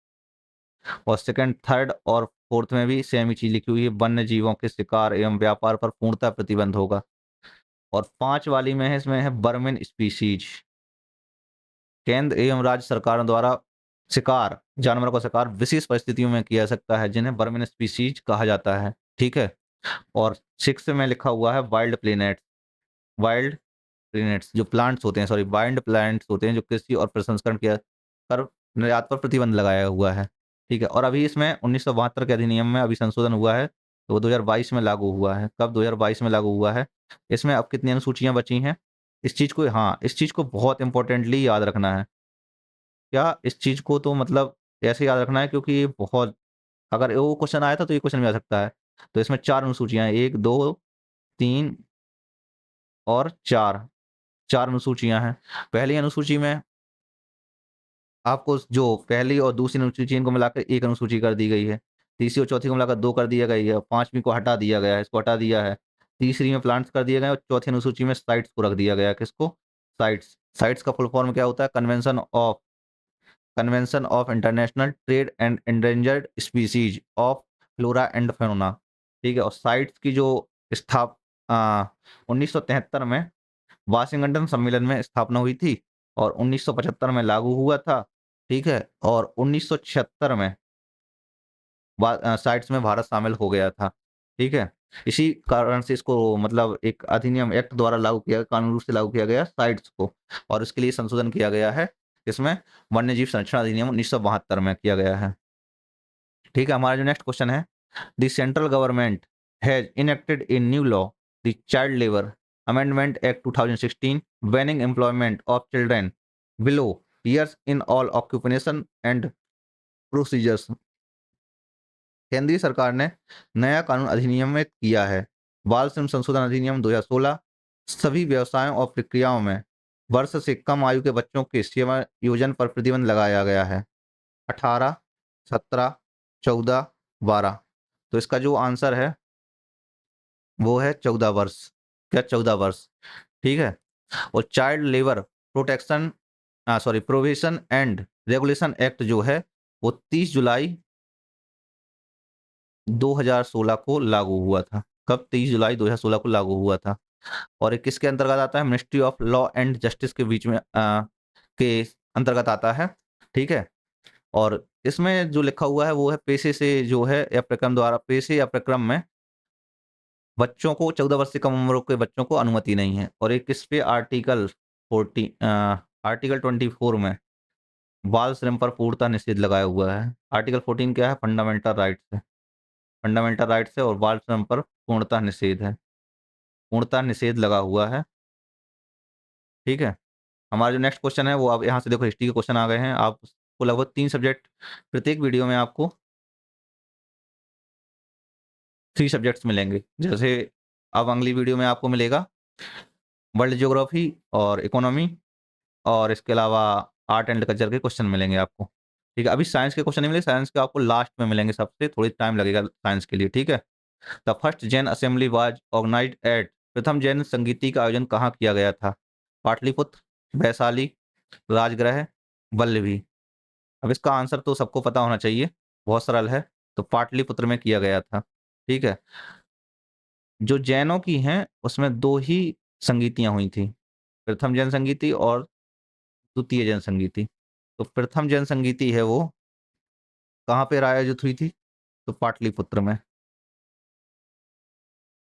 और सेकंड, थर्ड और फोर्थ में भी सेम ही चीज लिखी हुई है, वन्य जीवों के शिकार एवं व्यापार पर पूर्णतः प्रतिबंध होगा। और 5 वाली में है, इसमें है बर्मिन स्पीसीज। केंद्र एवं राज्य सरकारों द्वारा शिकार, जानवरों का शिकार विशेष परिस्थितियों में किया जा सकता है, जिन्हें बर्मिन स्पीसीज कहा जाता है, ठीक है। और 6 में लिखा हुआ है वाइल्ड प्लेनेट्स, वाइल्ड प्लेनेट्स जो प्लांट्स होते हैं, सॉरी वाइल्ड प्लांट्स होते हैं, जो कृषि और प्रसंस्करण के कर निर्यात पर प्रतिबंध लगाया हुआ है, ठीक है। और अभी इसमें 1972 के अधिनियम में अभी संशोधन हुआ है, तो वो 2022 में लागू हुआ है। कब? 2022 में लागू हुआ है। इसमें अब कितनी अनुसूचियां बची हैं? इस चीज को, हाँ, इस चीज को बहुत इंपॉर्टेंटली याद रखना है। क्या? इस चीज को तो मतलब ऐसे याद रखना है, क्योंकि ये बहुत, अगर वो क्वेश्चन आया था तो ये क्वेश्चन भी आ सकता है। तो इसमें 4 अनुसूचियां हैं, 1, 2, 3 और 4, 4 अनुसूचियां हैं। पहली अनुसूची में आपको जो पहली और दूसरी अनुसूची, इनको मिलाकर एक अनुसूची कर दी गई है। तीसरी और चौथी को मिलाकर 2 कर दिया गई है। 5वीं को हटा दिया गया है, इसको हटा दिया है। तीसरी में प्लांट्स कर दिए गए और चौथी अनुसूची में साइट्स को रख दिया गया है। किसको? साइट्स। साइट्स का फुल फॉर्म क्या होता है? Convention of international trade and endangered species of flora and fauna, ठीक है। और साइट्स की जो स्थाप 1973 में वाशिंगटन सम्मेलन में स्थापना हुई थी और 1975 में लागू हुआ था। ठीक है, और 1976 में साइट्स में भारत शामिल हो गया था। ठीक है, इसी कारण से इसको मतलब एक अधिनियम एक्ट द्वारा लागू किया गया, कानून रूप से लागू किया गया साइट्स को, और इसके लिए संशोधन किया गया है। इसमें वन्य जीव संरक्षण अधिनियम 1972 में किया गया है। ठीक है, हमारा जो नेक्स्ट क्वेश्चन है, the central government has enacted a new law, the child labour amendment act 2016, banning employment of children below years in all occupation and procedures. केंद्रीय सरकार ने नया कानून अधिनियमित किया है। बाल श्रम संशोधन अधिनियम 2016 सभी व्यवसायों और प्रक्रियाओं में वर्ष से कम आयु के बच्चों के सेवा योजन पर प्रतिबंध लगाया गया है। 18, 17, 14, 12। तो इसका जो आंसर है वो है 14 वर्ष। क्या 14 वर्ष? ठीक है, और child labour protection sorry provision and regulation act जो है वो 30 जुलाई 2016 को लागू हुआ था। कब? 30 जुलाई 2016 को लागू हुआ था। और ये किसके अंतर्गत आता है? Ministry of law and justice के बीच में के अंतर्गत आता है। ठीक है, और इसमें जो लिखा हुआ है वो है पेशे से जो है या प्रक्रम द्वारा, पेशे या प्रक्रम में बच्चों को 14 वर्ष से कम उम्र के बच्चों को अनुमति नहीं है। और एक किस पे? आर्टिकल 24 में बाल श्रम पर पूर्णतः निषेध लगाया हुआ है। आर्टिकल 14 क्या है? फंडामेंटल राइट्स है। फंडामेंटल राइट्स है और बाल श्रम पर पूर्णतः निषेध है, पूर्णतः निषेध लगा हुआ है। ठीक है, हमारा जो नेक्स्ट क्वेश्चन है वो, अब यहाँ से देखो हिस्ट्री के क्वेश्चन आ गए हैं। आपको लगभग 3 सब्जेक्ट, प्रत्येक वीडियो में आपको 3 सब्जेक्ट्स मिलेंगे। जैसे अब अगली वीडियो में आपको मिलेगा वर्ल्ड ज्योग्राफी और इकोनॉमी, और इसके अलावा आर्ट एंड कल्चर के क्वेश्चन मिलेंगे आपको। ठीक है, अभी साइंस के क्वेश्चन नहीं मिले, साइंस के आपको लास्ट में मिलेंगे, सबसे थोड़ी टाइम लगेगा साइंस के लिए। ठीक है, the first Jain assembly was organized at, प्रथम जैन संगीति का आयोजन कहाँ किया गया था? पाटलिपुत्र, वैशाली, राजगृह, वल्लभी। अब इसका आंसर तो सबको पता होना चाहिए, बहुत सरल है। तो पाटलिपुत्र में किया गया था। ठीक है, जो जैनों की हैं उसमें 2 ही संगीतियां हुई थी, प्रथम जैन संगीति और द्वितीय जैन संगीति। तो प्रथम जैन संगीति है वो कहाँ पे आयोजित हुई थी? तो पाटलिपुत्र में।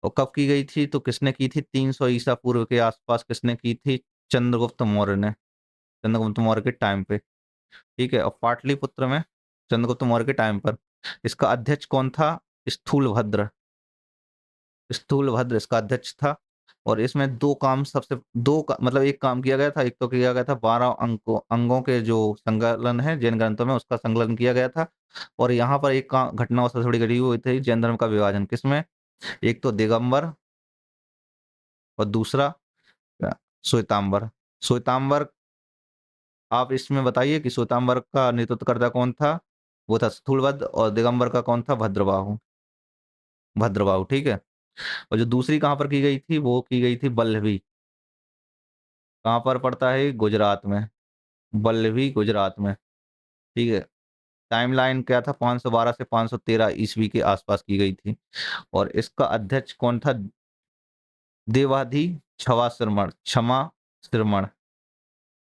और कब की गई थी? तो किसने की थी? 300 ईसा पूर्व के आसपास किसने की थी? चंद्रगुप्त मौर्य ने, चंद्रगुप्त मौर्य के टाइम पे। ठीक है, और पाटलिपुत्र में चंद्रगुप्त मौर्य के टाइम पर इसका अध्यक्ष कौन था? स्थूलभद्र। स्थूलभद्र इसका अध्यक्ष था। और इसमें 2 काम सबसे, मतलब एक काम किया गया था। एक तो किया गया था 12 अंगों के जो संकलन है जैन ग्रंथों में, उसका संकलन किया गया था। और यहाँ पर एक घटना उससे थोड़ी घटी हुई थी, जैन धर्म का विभाजन किसमें? एक तो दिगंबर और दूसरा श्वेतांबर। श्वेतांबर, आप इसमें बताइए कि श्वेतांबर का नेतृत्वकर्ता कौन था? वो था स्थूलभद्र, और दिगंबर का कौन था? भद्रबाहु। भद्रबाहु, ठीक है। और जो दूसरी कहाँ पर की गई थी? वो की गई थी बल्लभी। कहाँ पर पड़ता है? गुजरात में। बल्लभी गुजरात में। ठीक है, टाइमलाइन क्या था? 512 से 513 ईस्वी के आसपास की गई थी। और इसका अध्यक्ष कौन था? देवाधि क्षमा श्रमण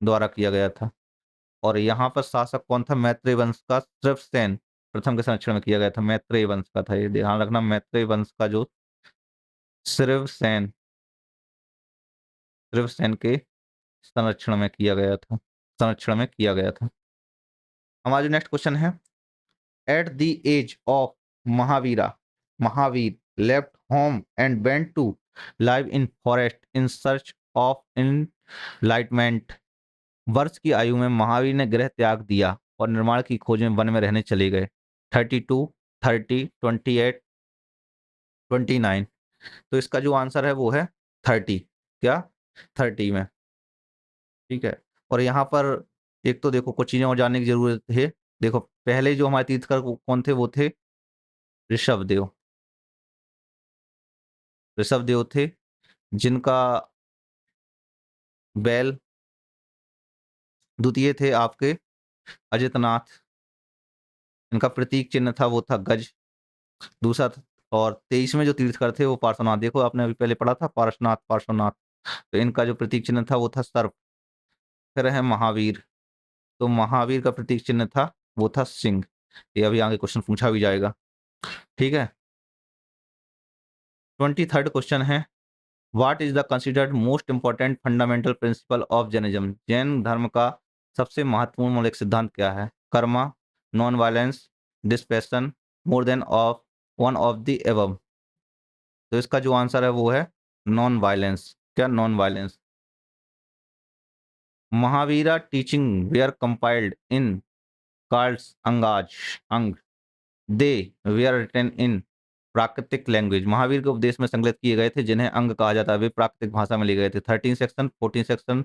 द्वारा किया गया था। और यहाँ पर शासक कौन था? मैत्रेय वंश का श्रवसेन प्रथम के संरक्षण में किया गया था। मैत्रेय वंश का था, ये ध्यान रखना, मैत्रेय वंश का जो श्रवसेन, श्रवसेन के संरक्षण में किया गया था, संरक्षण में किया गया था। हमारा जो नेक्स्ट क्वेश्चन है, at the age of Mahavira, Mahavir left home and went to live in forest in search of enlightenment. वर्ष की आयु में महावीर ने गृह त्याग दिया और निर्माण की खोज में वन में रहने चले गए। 32, 30, 28, 29। तो इसका जो आंसर है वो है 30। क्या? 30 में। ठीक है, और यहाँ पर एक तो देखो कुछ चीजें और जानने की जरूरत है। देखो पहले जो हमारे तीर्थकर कौन थे? वो थे ऋषभदेव। ऋषभदेव थे, जिनका बैल द्वितीय थे आपके अजितनाथ। इनका प्रतीक चिन्ह था वो था गज। दूसरा और 23 में जो तीर्थकर थे वो पार्श्वनाथ। देखो आपने अभी पहले पढ़ा था पार्श्वनाथ, पार्श्वनाथ। तो इनका जो प्रतीक चिन्ह था वो था सर्प। फिर है महावीर। तो महावीर का प्रतीक चिन्ह था, वो था सिंह। ये अभी आगे क्वेश्चन पूछा भी जाएगा, ठीक है। 23rd क्वेश्चन है, what is the considered most important fundamental principle of Jainism? Jain धर्म का सबसे महत्वपूर्ण मौलिक सिद्धांत क्या है? Karma, non violence, dispassion, more than of one of the above. तो इसका जो आंसर है वो है नॉन वायलेंस। क्या? Non violence. Mahavira teaching were compiled in कार्ल्स अंगाज अंग, दे वेयर रिटन इन प्राकृतिक लैंग्वेज। महावीर के उपदेश में संकलित किए गए थे जिन्हें अंग कहा जाता है, वे प्राकृतिक भाषा में लिए गए थे। 13 सेक्शन, 14 सेक्शन,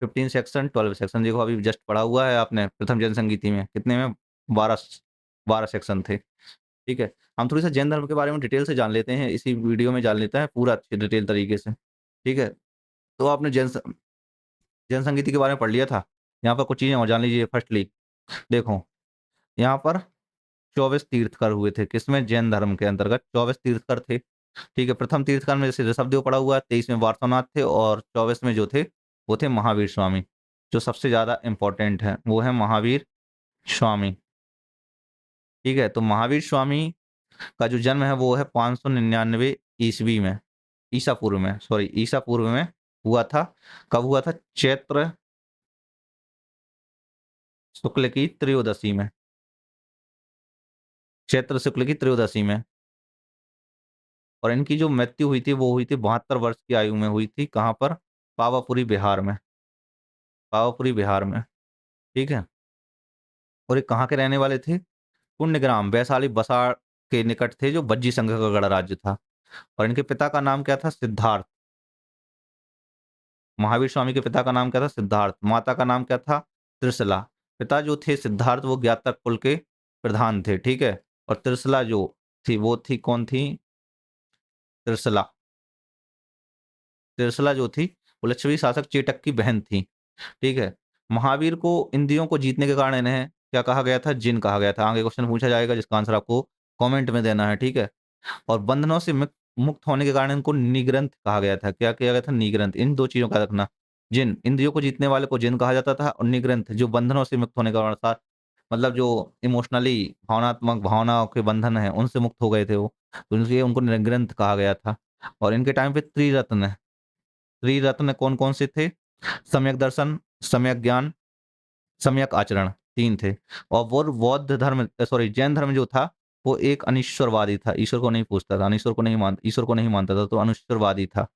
15 सेक्शन, 12 सेक्शन। देखो अभी जस्ट पढ़ा हुआ है आपने प्रथम जन संगीति में, कितने में? 12 सेक्शन थे, ठीक है। हम थोड़ी सा जैन धर्म के बारे में डिटेल से जान लेते हैं, इसी वीडियो में जान लेते हैं पूरा अच्छे डिटेल तरीके से, ठीक है। तो आपने जैन संगीति के बारे में पढ़ लिया था। यहाँ पर कुछ चीजें और जान लीजिए। फर्स्टली देखो, यहाँ पर 24 तीर्थकर हुए थे, किसमें? जैन धर्म के अंतर्गत 24 तीर्थकर थे, ठीक है। प्रथम तीर्थकर में जैसे ऋषभदेव पड़ा हुआ है, 23 में वार्षणाथ थे, और 24 में जो थे वो थे महावीर स्वामी। जो सबसे ज्यादा इंपॉर्टेंट है वो है महावीर स्वामी, ठीक है। तो महावीर स्वामी का जो जन्म है वो है 599 ईस्वी में, ईसा पूर्व में, सॉरी ईसा पूर्व में हुआ था। कब हुआ था? चैत्र शुक्ल की त्रयोदशी में, चैत्र शुक्ल की त्रयोदशी में। और इनकी जो मृत्यु हुई थी वो हुई थी 72 वर्ष की आयु में हुई थी। कहाँ पर? पावापुरी बिहार में, पावापुरी बिहार में, ठीक है। और ये कहाँ के रहने वाले थे? पुण्यग्राम वैशाली बसाड़ के निकट थे, जो बज्जी संघ का गणराज्य था। और इनके पिता का नाम क्या था? सिद्धार्थ। महावीर स्वामी के पिता का नाम क्या था? सिद्धार्थ। माता का नाम क्या था? त्रिशला। पिता जो थे सिद्धार्थ वो ज्ञातक कुल के प्रधान थे, ठीक है। और त्रिशला जो थी वो थी, कौन थी? त्रिशला। त्रिशला जो थी वो लक्षवी शासक चेटक की बहन थी, ठीक है। महावीर को इंद्रियों को जीतने के कारण इन्हें क्या कहा गया था? जिन कहा गया था। आगे क्वेश्चन पूछा जाएगा जिसका आंसर आपको कमेंट में देना है, ठीक है। और बंधनों से मुक्त होने के कारण इनको निग्रंथ कहा गया था। क्या किया गया था? निग्रंथ। इन दो चीजों का रखना। जिन, इंद्रियों को जीतने वाले को जिन कहा जाता था, और निग्रंथ जो बंधनों से मुक्त होने का कारण, मतलब जो इमोशनली भावनात्मक भावनाओं के बंधन है उनसे मुक्त हो गए थे वो, तो इसलिए उनको निग्रंथ कहा गया था। और इनके टाइम पे त्रिरत्न, त्रिरत्न कौन कौन से थे? सम्यक दर्शन, सम्यक ज्ञान, सम्यक आचरण, तीन थे। और वो बौद्ध धर्म, सॉरी जैन धर्म जो था वो एक अनिश्वरवादी था, ईश्वर को नहीं पूछता था, ईश्वर को नहीं मानता था, तो अनिश्वरवादी था,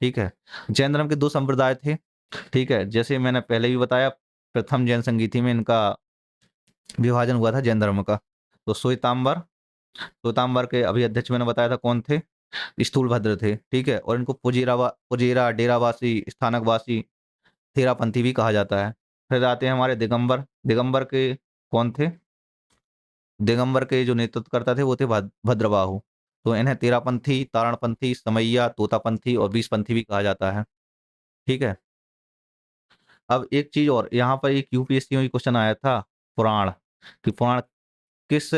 ठीक है। जैन धर्म के दो संप्रदाय थे, ठीक है। जैसे मैंने पहले भी बताया, प्रथम जैन संगीति में इनका विभाजन हुआ था जैन धर्म का। तो श्वेतांबर, श्वेतांबर के अभी अध्यक्ष मैंने बताया था कौन थे? स्थूलभद्र थे, ठीक है। और इनको पुजेरा डेरावासी, स्थानकवासी, थेरापंथी भी कहा जाता है। फिर आते हैं हमारे दिगंबर। दिगंबर के कौन थे? दिगंबर के जो नेतृत्व करता थे वो थे भद्रबाहु। तो इन्हें तेरापंथी, तारणपंथी, समैया, तोतापंथी और बीसपंथी भी कहा जाता है, ठीक है। अब एक चीज और, यहाँ पर एक यूपीएससी में क्वेश्चन आया था, पुराण, कि पुराण किस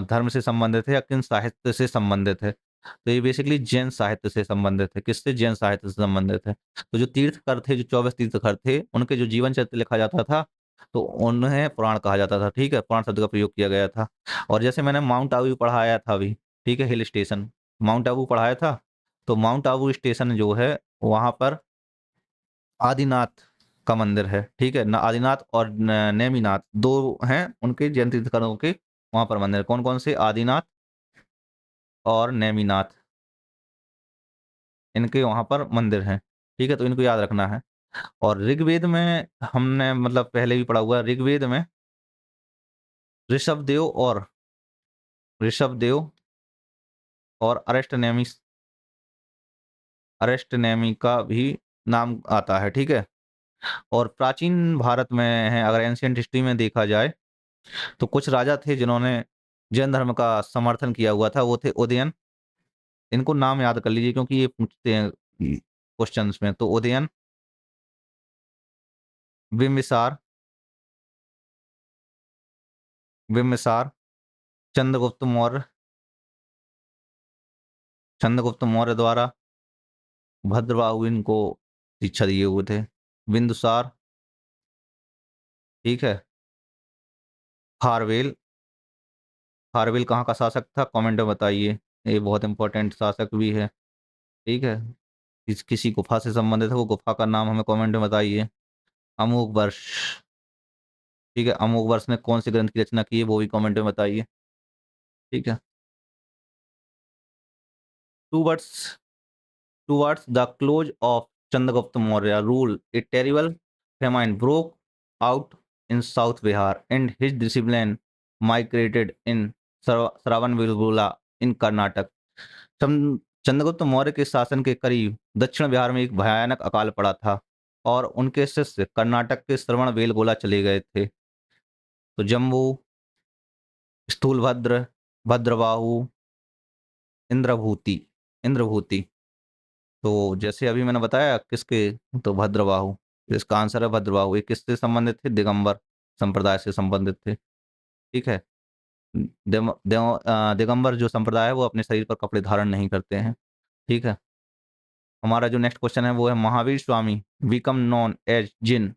धर्म से संबंधित है या किन साहित्य से संबंधित है? तो ये बेसिकली जैन साहित्य से संबंधित है। किससे? जैन साहित्य से संबंधित है। तो जो तीर्थकर थे, जो 24 तीर्थकर थे, उनके जो जीवन चरित्र लिखा जाता था तो उन्हें पुराण कहा जाता था, ठीक है। पुराण शब्द का प्रयोग किया गया था। और जैसे मैंने माउंट आबू पढ़ाया था अभी, ठीक है, हिल स्टेशन माउंट आबू पढ़ाया था। तो माउंट आबू स्टेशन जो है वहां पर आदिनाथ का मंदिर है, ठीक है ना। आदिनाथ और नेमिनाथ दो हैं उनके जैन तीर्थंकरों के वहां पर मंदिर। कौन कौन से? आदिनाथ और नेमिनाथ, इनके वहां पर मंदिर हैं, ठीक है। तो इनको याद रखना है। और ऋग्वेद में हमने मतलब पहले भी पढ़ा हुआ है, ऋग्वेद में ऋषभदेव और ऋषभदेव और अरेस्ट नेमी का भी नाम आता है, ठीक है। और प्राचीन भारत में है, अगर एंशियंट हिस्ट्री में देखा जाए तो कुछ राजा थे जिन्होंने जैन धर्म का समर्थन किया हुआ था, वो थे उदयन। इनको नाम याद कर लीजिए क्योंकि ये पूछते हैं क्वेश्चंस में। तो उदयन, बिम्बिसार, बिम्बिसार, चंद्रगुप्त मौर्य, चंद्रगुप्त मौर्य द्वारा भद्रबाहु इनको शिक्षा दिए हुए थे। बिंदुसार, ठीक है। खारवेल, खारवेल कहाँ का शासक था, कमेंट में बताइए। ये बहुत इंपॉर्टेंट शासक भी है। ठीक है। किसी गुफा से संबंधित है, वो गुफा का नाम हमें कमेंट में बताइए। अमोघ वर्ष। ठीक है, अमोघ वर्ष ने कौन से ग्रंथ की रचना की है, वो भी कमेंट में बताइए। ठीक है। Towards towards the close of Chandragupta Maurya rule, A terrible famine broke out in South Bihar, and his discipline migrated in Sravanbelgola in Karnatक। चंद्रगुप्त मौर्य के शासन के करीब दक्षिण बिहार में एक भयानक अकाल पड़ा था और उनके शिष्य कर्नाटक के श्रवण बेलगोला चले गए थे। तो जम्बू, स्थूलभद्र, भद्रबाहु, इंद्रभूति, इंद्रभूति। तो जैसे अभी मैंने बताया किसके, तो भद्रबाहु। तो इसका आंसर है भद्रबाहु। ये किससे संबंधित थे, दिगंबर संप्रदाय से संबंधित थे। ठीक है। दिगंबर जो संप्रदाय है वो अपने शरीर पर कपड़े धारण नहीं करते हैं। ठीक है। हमारा जो नेक्स्ट क्वेश्चन है वो है Mahavir Swami become known as Jina,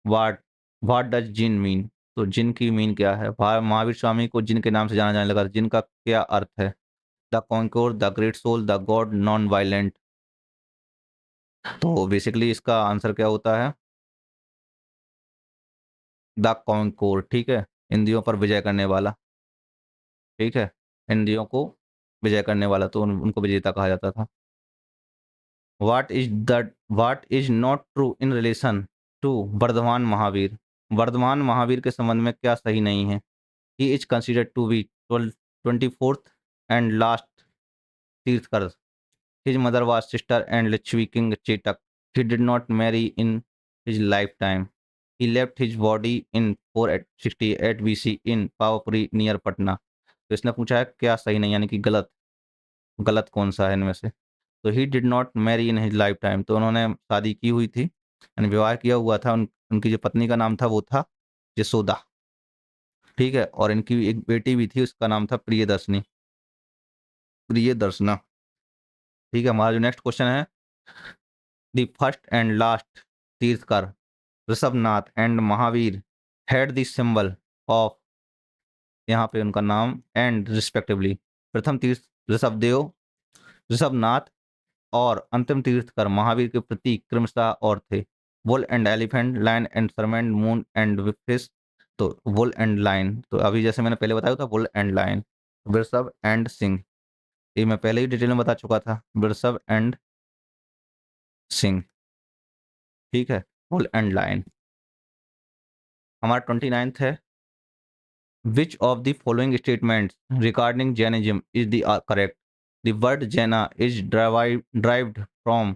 what what does Jina mean. तो जिन की मीन क्या है, महावीर स्वामी को जिन के नाम से जाना जाने लगा, जिन का क्या अर्थ है। The conqueror, the great soul, the god non violent. तो बेसिकली इसका आंसर क्या होता है, द कॉन्कोर। ठीक है, इंद्रियों पर विजय करने वाला। ठीक है, इंद्रियों को विजय करने वाला, तो उनको विजेता कहा जाता था। What is not true in relation to Vardhaman Mahavir. Vardhaman Mahavir के संबंध में क्या सही नहीं है। He is considered to be 24th and last tirthankar. His mother was sister and Lichchhavi king Chetak. He did not marry in his life time. He left his body in 468 BC in Pawapuri near Patna. तो इसने पूछा है क्या सही नहीं, यानी कि गलत, गलत कौन सा है इनमें से। तो ही did not marry in his life time, तो उन्होंने शादी की हुई थी, यानी विवाह किया हुआ था। उनकी जो पत्नी का नाम था वो था यशोदा। ठीक है, और इनकी एक बेटी भी थी, उसका नाम था प्रियदर्शनी, प्रियदर्शना। ठीक है, हमारा जो नेक्स्ट क्वेश्चन है, the first and last tirthankar Rishabhnath and Mahavir had the symbol of, यहाँ पे उनका नाम एंड रिस्पेक्टिवली। प्रथम तीर्थ ऋषभदेव, ऋषभनाथ और अंतिम तीर्थकर महावीर के प्रतीक क्रमशः और थे। Bull and elephant, lion and serpent, moon and fish. तो वुल एंड लायन, तो अभी जैसे मैंने पहले बताया था वुल एंड लायन। वृषभ एंड सिंह, ये मैं पहले ही डिटेल में बता चुका था, वृषभ एंड सिंह। ठीक है, वुल एंड लायन। हमारा 29th है, which of the following statements regarding Jainism is the correct. The word Jaina is derived from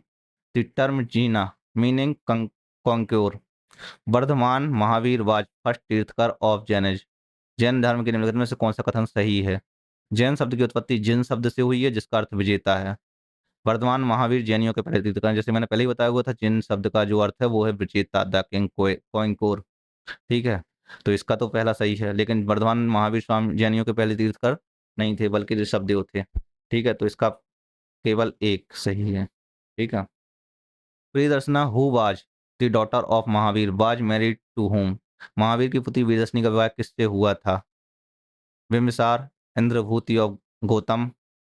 the term Jina meaning conquer। Vardhaman Mahavir was first tirthankar of Jainism. Jain धर्म के निम्नलिखित में से कौन सा कथन सही है। जैन शब्द की उत्पत्ति जिन शब्द से हुई है जिसका अर्थ विजेता है। वर्धमान महावीर जैनियों के पहले तीर्थकर, जैसे मैंने पहले ही बताया हुआ था, जिन शब्द का जो अर्थ है वो है विजेता, द किंग कोइंकोर। ठीक है, तो इसका तो पहला सही है, लेकिन वर्धमान महावीर स्वामी जैनियों के पहले तीर्थकर नहीं थे बल्कि ऋषभदेव थे। ठीक है, तो इसका केवल एक सही है। ठीक है। Priyadarshana who was the daughter of Mahavir was married to whom. Mahavir की पुत्री प्रियदर्शनी का विवाह किससे हुआ था। बिम्बिसार, इंद्रभूति और गौतम,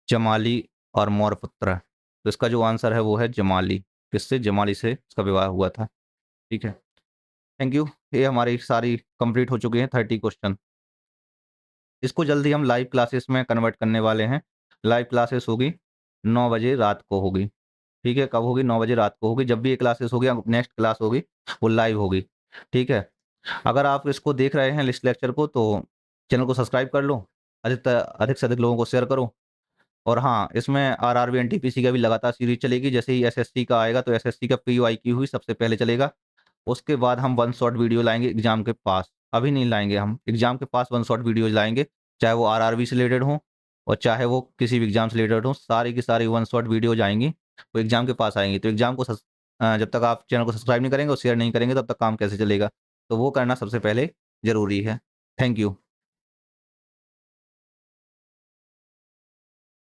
जमाली और मौर्यपुत्र। तो इसका जो आंसर है वो है जमाली। किससे, जमाली से इसका विवाह हुआ था। ठीक है, थैंक यू। ये हमारी सारी कंप्लीट हो चुकी हैं 30 क्वेश्चन। इसको जल्दी हम लाइव क्लासेस में कन्वर्ट करने वाले हैं। लाइव क्लासेस होगी 9 बजे रात को होगी। ठीक है, कब होगी, 9 बजे रात को होगी। जब भी ये क्लासेस होगी, नेक्स्ट क्लास होगी वो लाइव होगी। ठीक है, अगर आप इसको देख रहे हैं लिस्ट लेक्चर को, तो चैनल को सब्सक्राइब कर लो, अधिक से अधिक लोगों को शेयर करो। और हाँ, इसमें आरआरबी एनटीपीसी का भी लगातार सीरीज चलेगी। जैसे ही एसएससी का आएगा तो एसएससी का पीवाईक्यू हुई सबसे पहले चलेगा। उसके बाद हम वन शॉट वीडियो लाएंगे एग्जाम के पास, अभी नहीं लाएंगे हम, एग्जाम के पास वन शॉट वीडियोज लाएंगे, चाहे वो आरआरबी से रिलेटेड हो और चाहे वो किसी भी एग्जाम से रिलेटेड हो। सारी की सारी वन शॉट वीडियोज आएंगी, वो एग्जाम के पास आएंगी। तो एग्जाम को जब तक आप चैनल को सब्सक्राइब नहीं करेंगे और शेयर नहीं करेंगे तब तक काम कैसे चलेगा। तो वो करना सबसे पहले ज़रूरी है। Thank you.